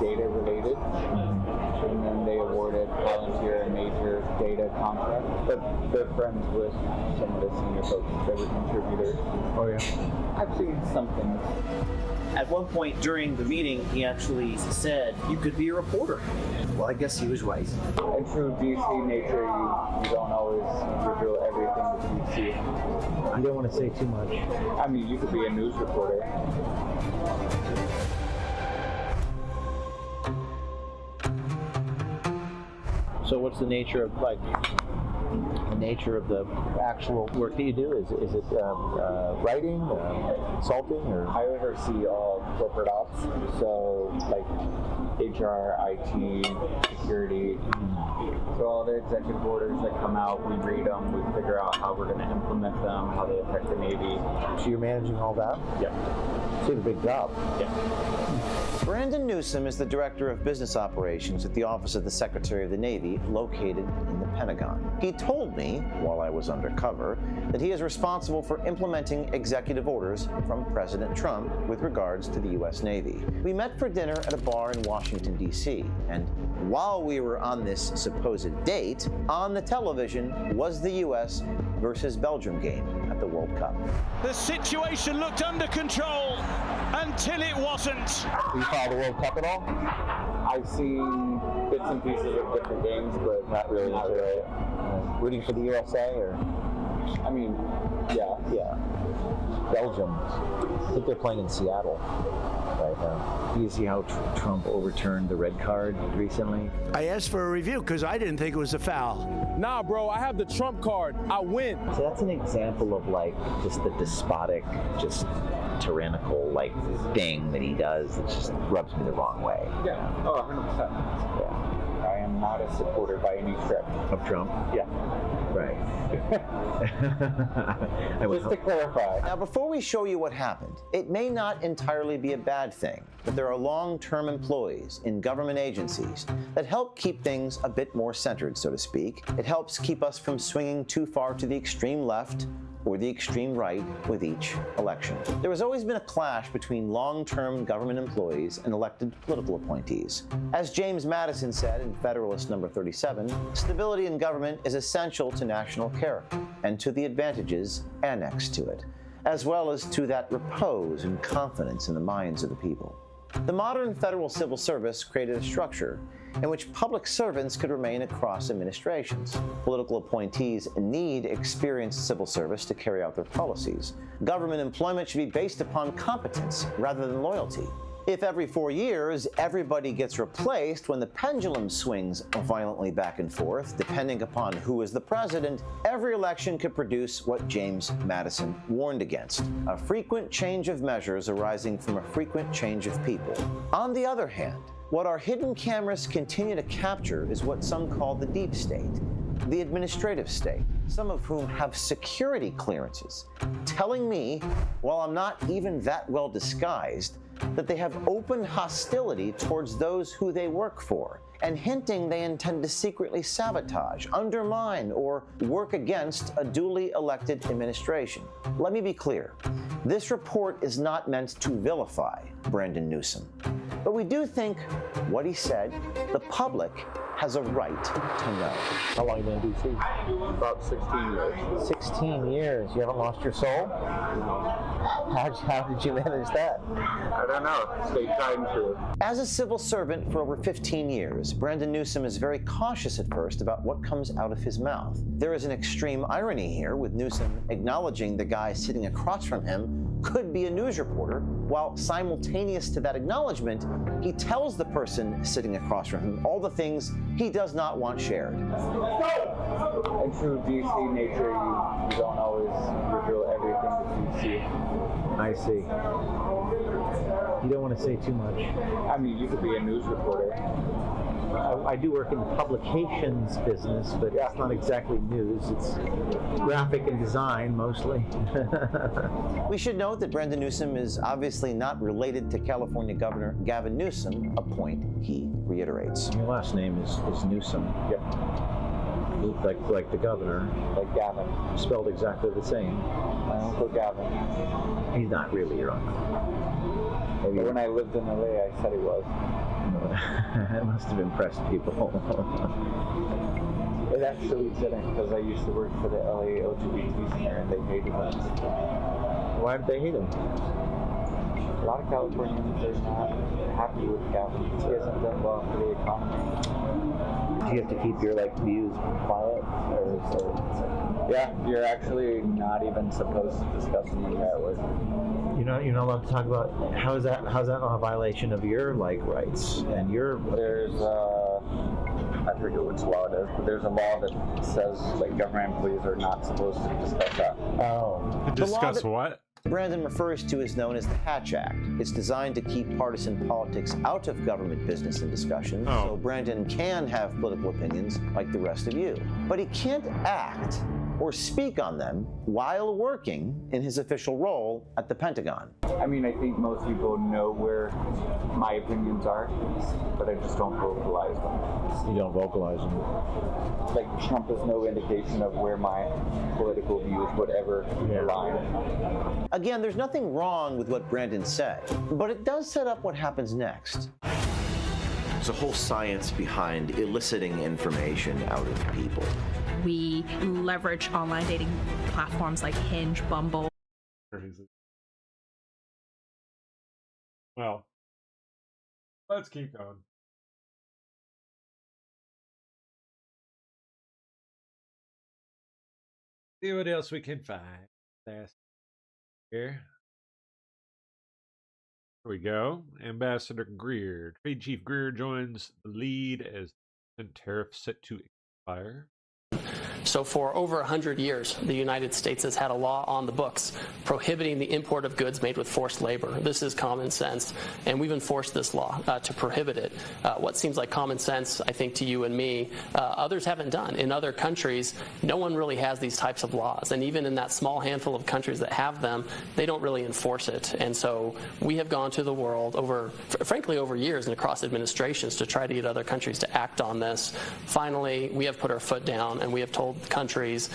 data related, and then they awarded Palantir a major data contract. But they're friends with some of the senior folks that were contributors. Oh yeah. I've seen some things. At one point during the meeting, he actually said, you could be a reporter. Well, I guess he was right. In true DC nature, you don't always reveal everything that you see. I don't want to say too much. I mean, you could be a news reporter. So what's the nature of, like, the nature of the actual work that you do? Is it writing, consulting, or? I oversee all corporate ops, so like HR, IT, security. So all the executive orders that come out, we read them, we figure out how we're going to implement them, how they affect the Navy. So you're managing all that? Yeah. So you have a big job. Yeah. Brandon Newsom is the Director of Business Operations at the Office of the Secretary of the Navy, located in the Pentagon. He told told me, while I was undercover, that he is responsible for implementing executive orders from President Trump with regards to the U.S. Navy. We met for dinner at a bar in Washington, D.C., and while we were on this supposed date, on the television was the U.S. versus Belgium game at the World Cup. The situation looked under control until it wasn't. Do you follow the World Cup at all? I've seen bits and pieces of different games, but not really into it. Rooting for the USA, or? I mean, yeah. Belgium. I think they're playing in Seattle right now. Do you see how Trump overturned the red card recently? I asked for a review because I didn't think it was a foul. Nah, bro, I have the Trump card. I win. So that's an example of like just the despotic, just tyrannical like thing that he does that just rubs me the wrong way. Yeah. Oh, 100%. Yeah. I am not a supporter by any stretch. Of Trump? Yeah. Right. Just to clarify. Now, before we show you what happened, it may not entirely be a bad thing that there are long-term employees in government agencies that help keep things a bit more centered, so to speak. It helps keep us from swinging too far to the extreme left or the extreme right with each election. There has always been a clash between long-term government employees and elected political appointees. As James Madison said in Federalist number 37, stability in government is essential to national character and to the advantages annexed to it, as well as to that repose and confidence in the minds of the people. The modern federal civil service created a structure in which public servants could remain across administrations. Political appointees need experienced civil service to carry out their policies. Government employment should be based upon competence rather than loyalty. If every 4 years everybody gets replaced when the pendulum swings violently back and forth, depending upon who is the president, every election could produce what James Madison warned against: a frequent change of measures arising from a frequent change of people. On the other hand, what our hidden cameras continue to capture is what some call the deep state, the administrative state, some of whom have security clearances, telling me, while I'm not even that well disguised, that they have open hostility towards those who they work for, and hinting they intend to secretly sabotage, undermine, or work against a duly elected administration. Let me be clear. This report is not meant to vilify Brandon Newsom, but we do think what he said, the public has a right to know. How long have you been in D.C.? About 16 years. 16 years? You haven't lost your soul? How did you manage that? I don't know. Stay tried and true. As a civil servant for over 15 years, Brandon Newsom is very cautious at first about what comes out of his mouth. There is an extreme irony here, with Newsom acknowledging the guy sitting across from him could be a news reporter, while simultaneous to that acknowledgement, he tells the person sitting across from him all the things he does not want shared. In true DC nature, you don't always reveal everything that you see. I see. You don't want to say too much. I mean, you could be a news reporter. I do work in the publications business, but it's not exactly news. It's graphic and design, mostly. We should note that Brandon Newsom is obviously not related to California Governor Gavin Newsom, a point he reiterates. Your last name is Newsom. Yep. Like the governor. Like Gavin. Spelled exactly the same. My Uncle Gavin. He's not really your uncle. Maybe when I lived in LA, I said he was. That must have impressed people. It actually didn't, because I used to work for the LA LGBT Center and they hated him. Why did they hate him? A lot of Californians are not happy with Gavin. He hasn't done well for the economy. Do you have to keep your views quiet? Yeah, you're actually not even supposed to discuss them in that way. You're not allowed to talk about how's that not a violation of your rights and your. There's I forget which law it is, but there's a law that says government employees are not supposed to discuss that. Oh. Discuss what? Brandon refers to is known as the Hatch Act. It's designed to keep partisan politics out of government business and discussion, so Brandon can have political opinions like the rest of you. But he can't act or speak on them while working in his official role at the Pentagon. I mean, I think most people know where my opinions are, but I just don't vocalize them. You don't vocalize them? Like, Trump is no indication of where my political views would ever align. Again, there's nothing wrong with what Brandon said, but it does set up what happens next. There's a whole science behind eliciting information out of people. We leverage online dating platforms like Hinge, Bumble. Well, let's keep going. See what else we can find. Here. Here we go. Ambassador Greer. Trade Chief Greer joins the lead as tariffs set to expire. So for over 100 years, the United States has had a law on the books prohibiting the import of goods made with forced labor. This is common sense, and we've enforced this law to prohibit it. What seems like common sense, I think, to you and me, others haven't done. In other countries, no one really has these types of laws, and even in that small handful of countries that have them, they don't really enforce it. And so we have gone to the world frankly, over years and across administrations to try to get other countries to act on this. Finally, we have put our foot down, and we have told countries,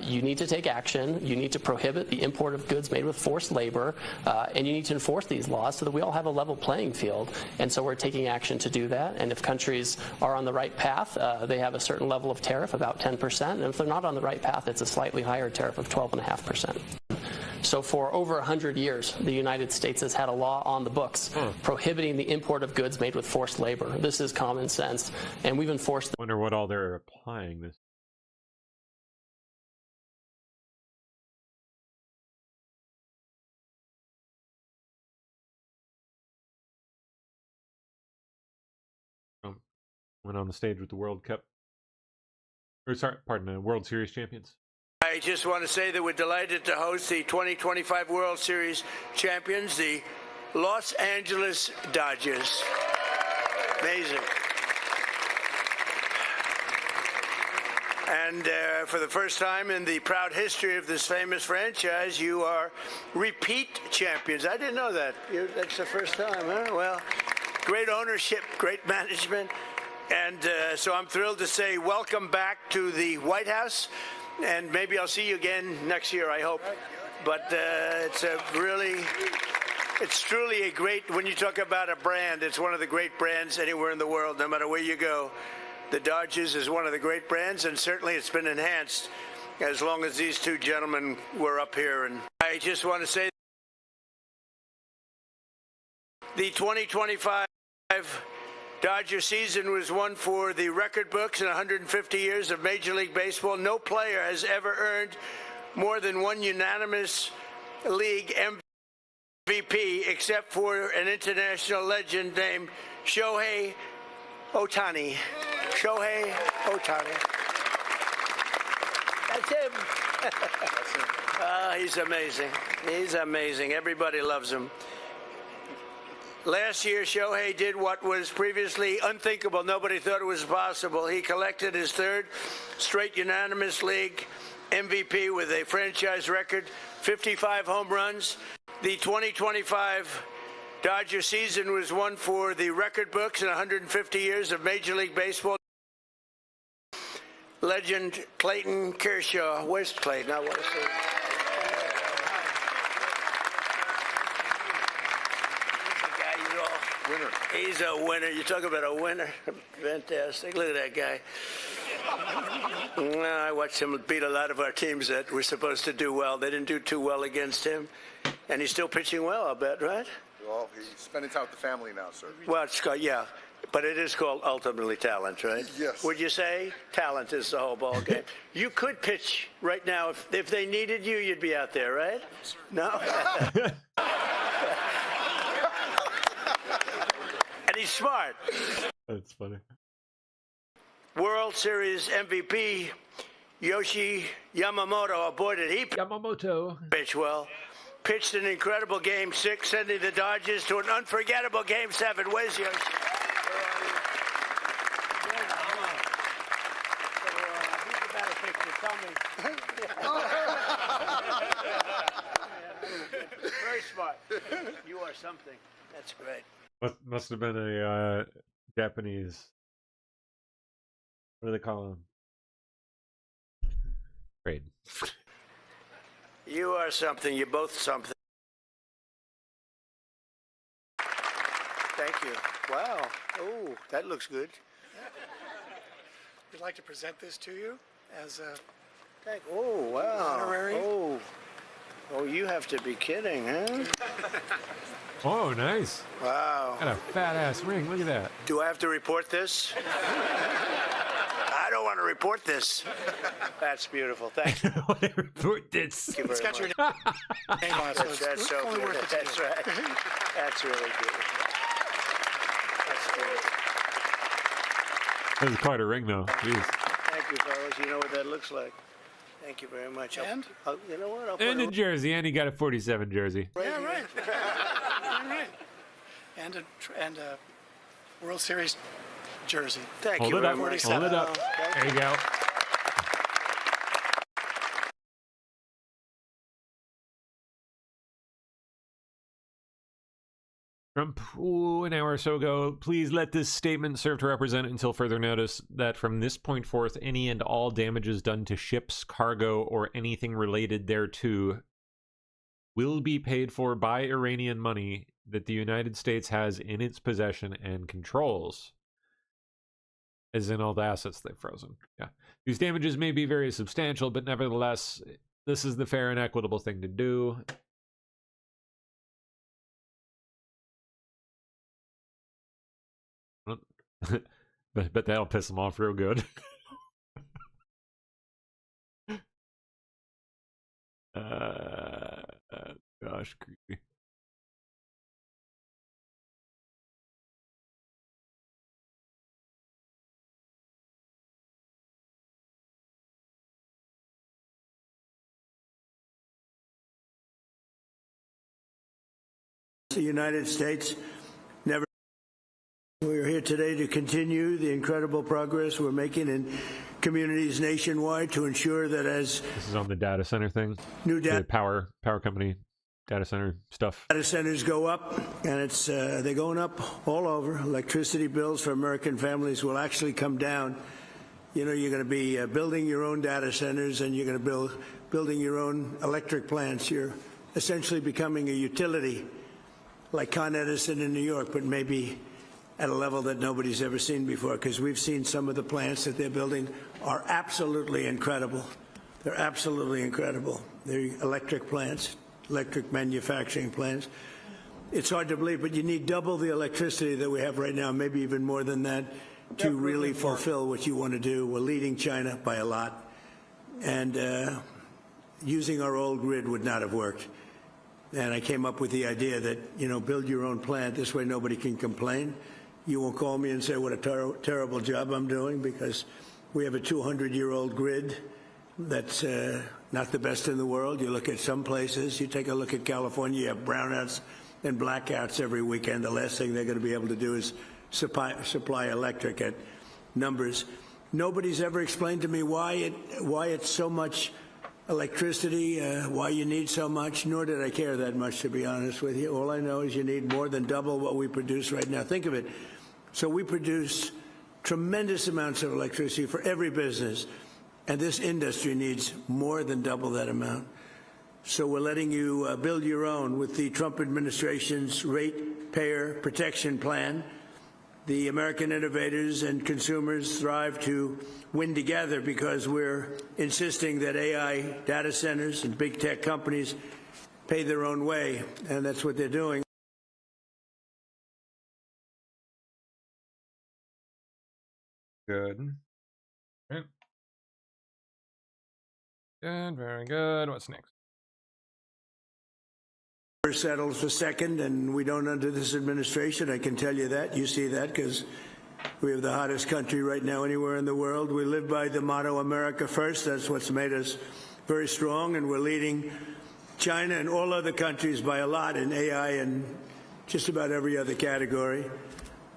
you need to take action, you need to prohibit the import of goods made with forced labor, and you need to enforce these laws so that we all have a level playing field. And so we're taking action to do that. And if countries are on the right path, they have a certain level of tariff, about 10%. And if they're not on the right path, it's a slightly higher tariff of 12.5%. So for over 100 years, the United States has had a law on the books prohibiting the import of goods made with forced labor. This is common sense, and we've enforced. I wonder what all they're applying this. Went on the stage with the World Cup. World Series champions. I just want to say that we're delighted to host the 2025 World Series champions, the Los Angeles Dodgers. Amazing. And for the first time in the proud history of this famous franchise, you are repeat champions. I didn't know that. That's the first time, huh? Well, great ownership, great management. And so I'm thrilled to say welcome back to the White House. And maybe I'll see you again next year, I hope. But it's truly a great, when you talk about a brand, it's one of the great brands anywhere in the world, no matter where you go. The Dodgers is one of the great brands, and certainly it's been enhanced as long as these two gentlemen were up here. And I just want to say the 2025 Dodger season was one for the record books in 150 years of Major League Baseball. No player has ever earned more than one unanimous league MVP except for an international legend named Shohei Ohtani. Shohei Ohtani. That's him. He's amazing. He's amazing. Everybody loves him. Last year, Shohei did what was previously unthinkable. Nobody thought it was possible. He collected his third straight unanimous league MVP with a franchise record, 55 home runs. The 2025 Dodger season was one for the record books in 150 years of Major League Baseball. Legend Clayton Kershaw. Where's Clayton? I want to see. Winner. He's a winner. You talk about a winner. Fantastic. Look at that guy. I watched him beat a lot of our teams that were supposed to do well. They didn't do too well against him. And he's still pitching well, I bet, right? Well, he's spending time with the family now, sir. Well, it's called, yeah. But it is called ultimately talent, right? Yes. Would you say talent is the whole ball game? You could pitch right now. If they needed you, you'd be out there, right? No? And he's smart. That's funny. World Series MVP Yoshi Yamamoto avoided. He pitched well. Pitched an incredible Game 6, sending the Dodgers to an unforgettable Game 7. Where's Yoshi? very smart. You are something. That's great. Must have been a Japanese. What do they call him? Trade. You are something. You're both something. Thank you. Wow. Oh, that looks good. We'd like to present this to you as a Oh, wow. honorary. Oh, you have to be kidding, huh? Oh, nice. Wow. Got a fat ass ring. Look at that. Do I have to report this? I don't want to report this. That's beautiful. Thank you. Report this. Thank you It's very got your much. name on it, so That's so only good. worth it to That's you. right. That's really good. That's beautiful. This is quite a ring, though. Jeez. Thank you, fellas. You know what that looks like. Thank you very much. And? You know what? I'll And put a jersey, and he got a 47 jersey. Yeah, right. Right. And a World Series jersey. Thank Hold you it very up. much. Hold it up. There you go. Trump, an hour or so ago, please let this statement serve to represent until further notice that from this point forth, any and all damages done to ships, cargo, or anything related thereto will be paid for by Iranian money that the United States has in its possession and controls, as in all the assets they've frozen. Yeah. These damages may be very substantial, but nevertheless, this is the fair and equitable thing to do. but that'll piss them off real good. Gosh, creepy. The United States never. We're here today to continue the incredible progress we're making in communities nationwide to ensure that as This is on the data center thing. New data- The power company data center stuff. data centers go up, and it's they're going up all over. Electricity bills for American families will actually come down. You know, you're going to be building your own data centers, and you're going to building your own electric plants. You're essentially becoming a utility, like Con Edison in New York, but maybe at a level that nobody's ever seen before, because we've seen some of the plants that they're building are absolutely incredible. They're absolutely incredible. They're electric plants, electric manufacturing plants. It's hard to believe, but you need double the electricity that we have right now, maybe even more than that, to really fulfill what you want to do. We're leading China by a lot, and using our old grid would not have worked. And I came up with the idea that, you know, build your own plant. This way nobody can complain. You won't call me and say what a terrible job I'm doing, because we have a 200-year-old grid that's not the best in the world. You look at some places, you take a look at California, you have brownouts and blackouts every weekend. The last thing they're going to be able to do is supply electric at numbers. Nobody's ever explained to me why it's so much electricity, why you need so much, nor did I care that much, to be honest with you. All I know is you need more than double what we produce right now. Think of it. So we produce tremendous amounts of electricity for every business, and this industry needs more than double that amount. So we're letting you build your own with the Trump administration's Ratepayer Protection Plan. The American innovators and consumers thrive to win together because we're insisting that AI data centers and big tech companies pay their own way, and that's what they're doing. Good. Okay. Good, very good. What's next? We're settled for second, and we don't under this administration. I can tell you that. You see that because we have the hottest country right now anywhere in the world. We live by the motto, America First. That's what's made us very strong, and we're leading China and all other countries by a lot in AI and just about every other category,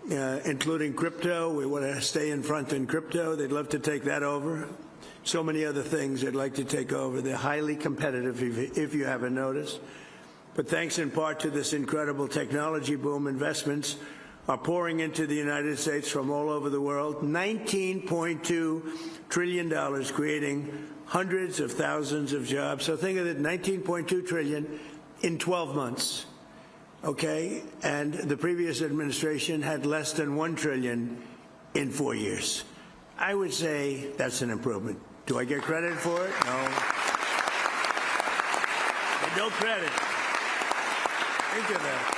including crypto. We want to stay in front in crypto. They'd love to take that over. So many other things they'd like to take over. They're highly competitive, if you haven't noticed. But thanks in part to this incredible technology boom, investments are pouring into the United States from all over the world. $19.2 trillion, creating hundreds of thousands of jobs. So think of it, $19.2 trillion in 12 months. Okay? And the previous administration had less than $1 trillion in 4 years. I would say that's an improvement. Do I get credit for it? No. No credit. Think of that.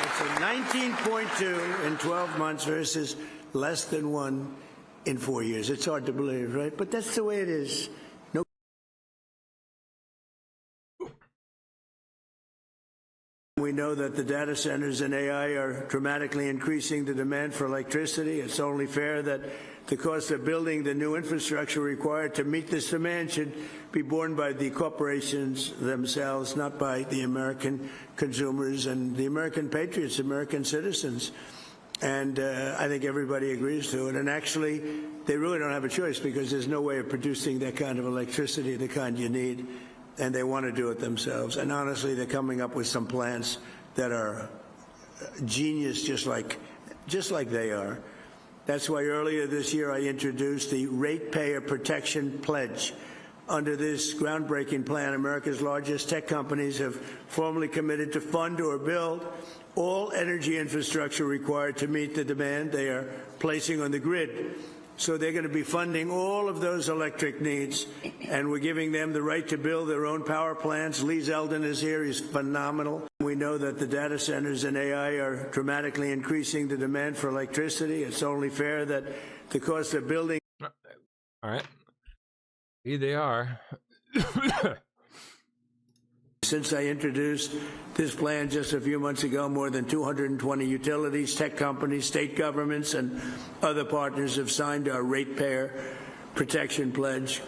It's a 19.2 in 12 months versus less than 1 in 4 years. It's hard to believe, right? But that's the way it is. No. We know that the data centers and AI are dramatically increasing the demand for electricity. It's only fair that the cost of building the new infrastructure required to meet this demand should be borne by the corporations themselves, not by the American consumers and the American patriots, American citizens. And I think everybody agrees to it. And actually, they really don't have a choice because there's no way of producing that kind of electricity, the kind you need, and they want to do it themselves. And honestly, they're coming up with some plans that are genius, just like they are. That's why earlier this year I introduced the Ratepayer Protection Pledge. Under this groundbreaking plan, America's largest tech companies have formally committed to fund or build all energy infrastructure required to meet the demand they are placing on the grid. So they're going to be funding all of those electric needs, and we're giving them the right to build their own power plants. Lee Zeldin is here. He's phenomenal. We know that the data centers and AI are dramatically increasing the demand for electricity. It's only fair that the cost of building... All right. Here they are. Since I introduced this plan just a few months ago, more than 220 utilities, tech companies, state governments, and other partners have signed our Ratepayer Protection Pledge.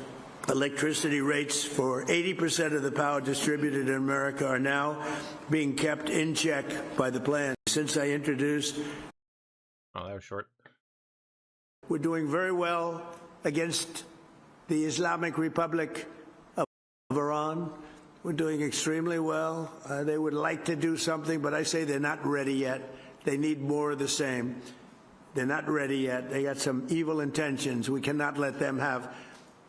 Electricity rates for 80% of the power distributed in America are now being kept in check by the plan. Since I introduced... Oh, that was short. We're doing very well against the Islamic Republic of Iran. We're doing extremely well. They would like to do something, but I say they're not ready yet. They need more of the same. They're not ready yet. They got some evil intentions. We cannot let them have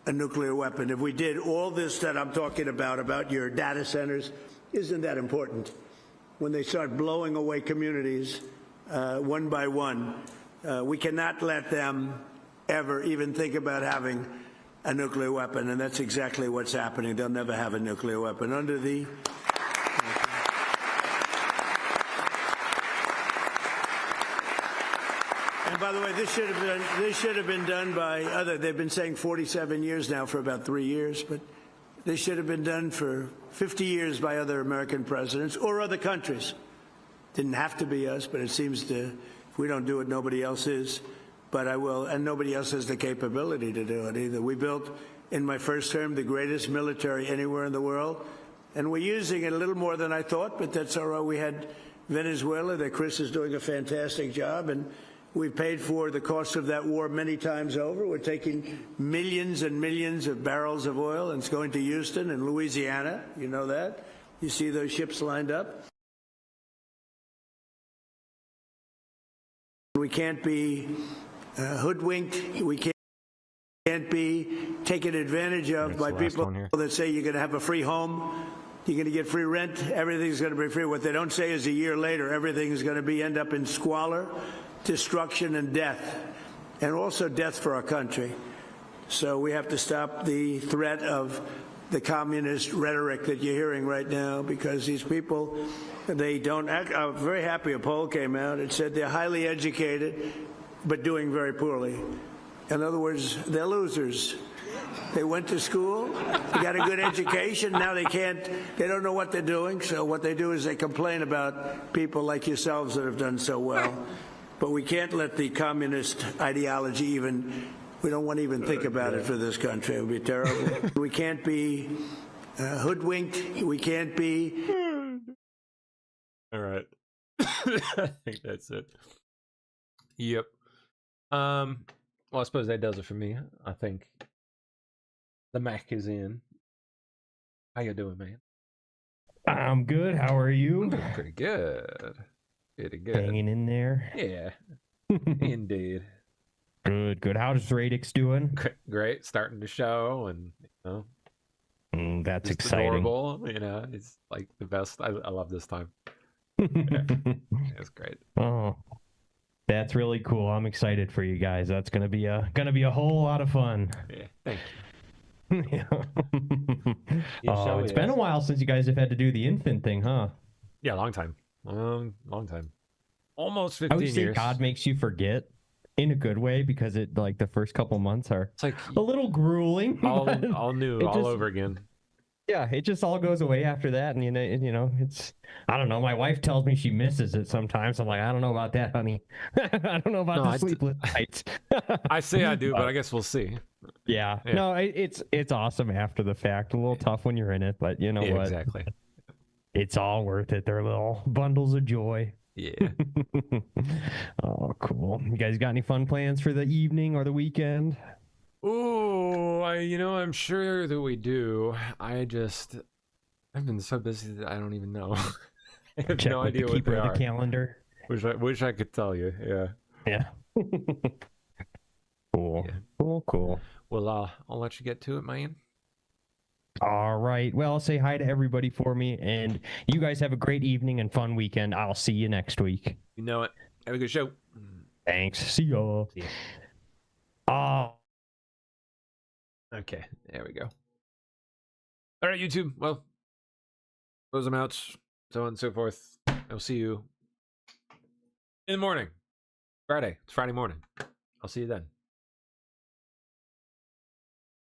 a nuclear weapon. If we did all this that I'm talking about your data centers, isn't that important? When they start blowing away communities one by one, we cannot let them ever even think about having a nuclear weapon, and that's exactly what's happening. They'll never have a nuclear weapon. Under the... And by the way, this should have been done by other... They've been saying 47 years now for about 3 years, but this should have been done for 50 years by other American presidents or other countries. Didn't have to be us, but it seems to... If we don't do it, nobody else is. But I will, and nobody else has the capability to do it either. We built, in my first term, the greatest military anywhere in the world, and we're using it a little more than I thought, but that's all right. We had Venezuela, that Chris is doing a fantastic job, and we've paid for the cost of that war many times over. We're taking millions and millions of barrels of oil, and it's going to Houston and Louisiana. You know that. You see those ships lined up. We can't be hoodwinked. We can't be taken advantage of by people that say you're going to have a free home, you're going to get free rent, everything's going to be free. What they don't say is a year later, everything is going to end up in squalor, destruction, and death, and also death for our country. So we have to stop the threat of the communist rhetoric that you're hearing right now, because these people, they don't act. I'm very happy a poll came out. It said they're highly educated, but doing very poorly. In other words, they're losers. They went to school, they got a good education, now they don't know what they're doing, so what they do is they complain about people like yourselves that have done so well. But we can't let the communist ideology we don't want to even think about it for this country. It would be terrible. We can't be hoodwinked, we can't be... All right. I think that's it. Yep. Well, I suppose that does it for me. I think the Mac is in. How you doing, man? I'm good. How are you? Pretty good. Pretty good. Hanging in there. Yeah. Indeed. Good, good. How's Radix doing? Great. Starting the show, and that's just exciting. adorable. It's like the best. I love this time. Yeah. It's great. Oh, that's really cool. I'm excited for you guys. That's gonna be a whole lot of fun. Yeah. Thank you. Oh, it's been a while since you guys have had to do the infant thing, huh? Yeah, long time. Long time. Almost 15 I would say years. God makes you forget in a good way, because it like the first couple months are it's like a little grueling. all new, all over again. Yeah, it just all goes away after that, and you know, it's, I don't know. My wife tells me she misses it sometimes. I'm like, I don't know about that, honey. I don't know about the sleepless nights. I say I do, but I guess we'll see. Yeah. No, it's awesome after the fact. A little tough when you're in it, but you know what? Exactly. It's all worth it. They're little bundles of joy. Yeah. Oh, cool. You guys got any fun plans for the evening or the weekend? Oh, I'm sure that we do. I've been so busy that I don't even know. I have no idea what they are. The calendar. Wish I could tell you. Yeah. Yeah. Cool. Yeah. Cool. Well, I'll let you get to it, man. All right. Well, say hi to everybody for me, and you guys have a great evening and fun weekend. I'll see you next week. You know it. Have a good show. Thanks. See ya. Okay, there we go. All right, YouTube. Well, close them out, so on and so forth. I'll see you in the morning. Friday. It's Friday morning. I'll see you then.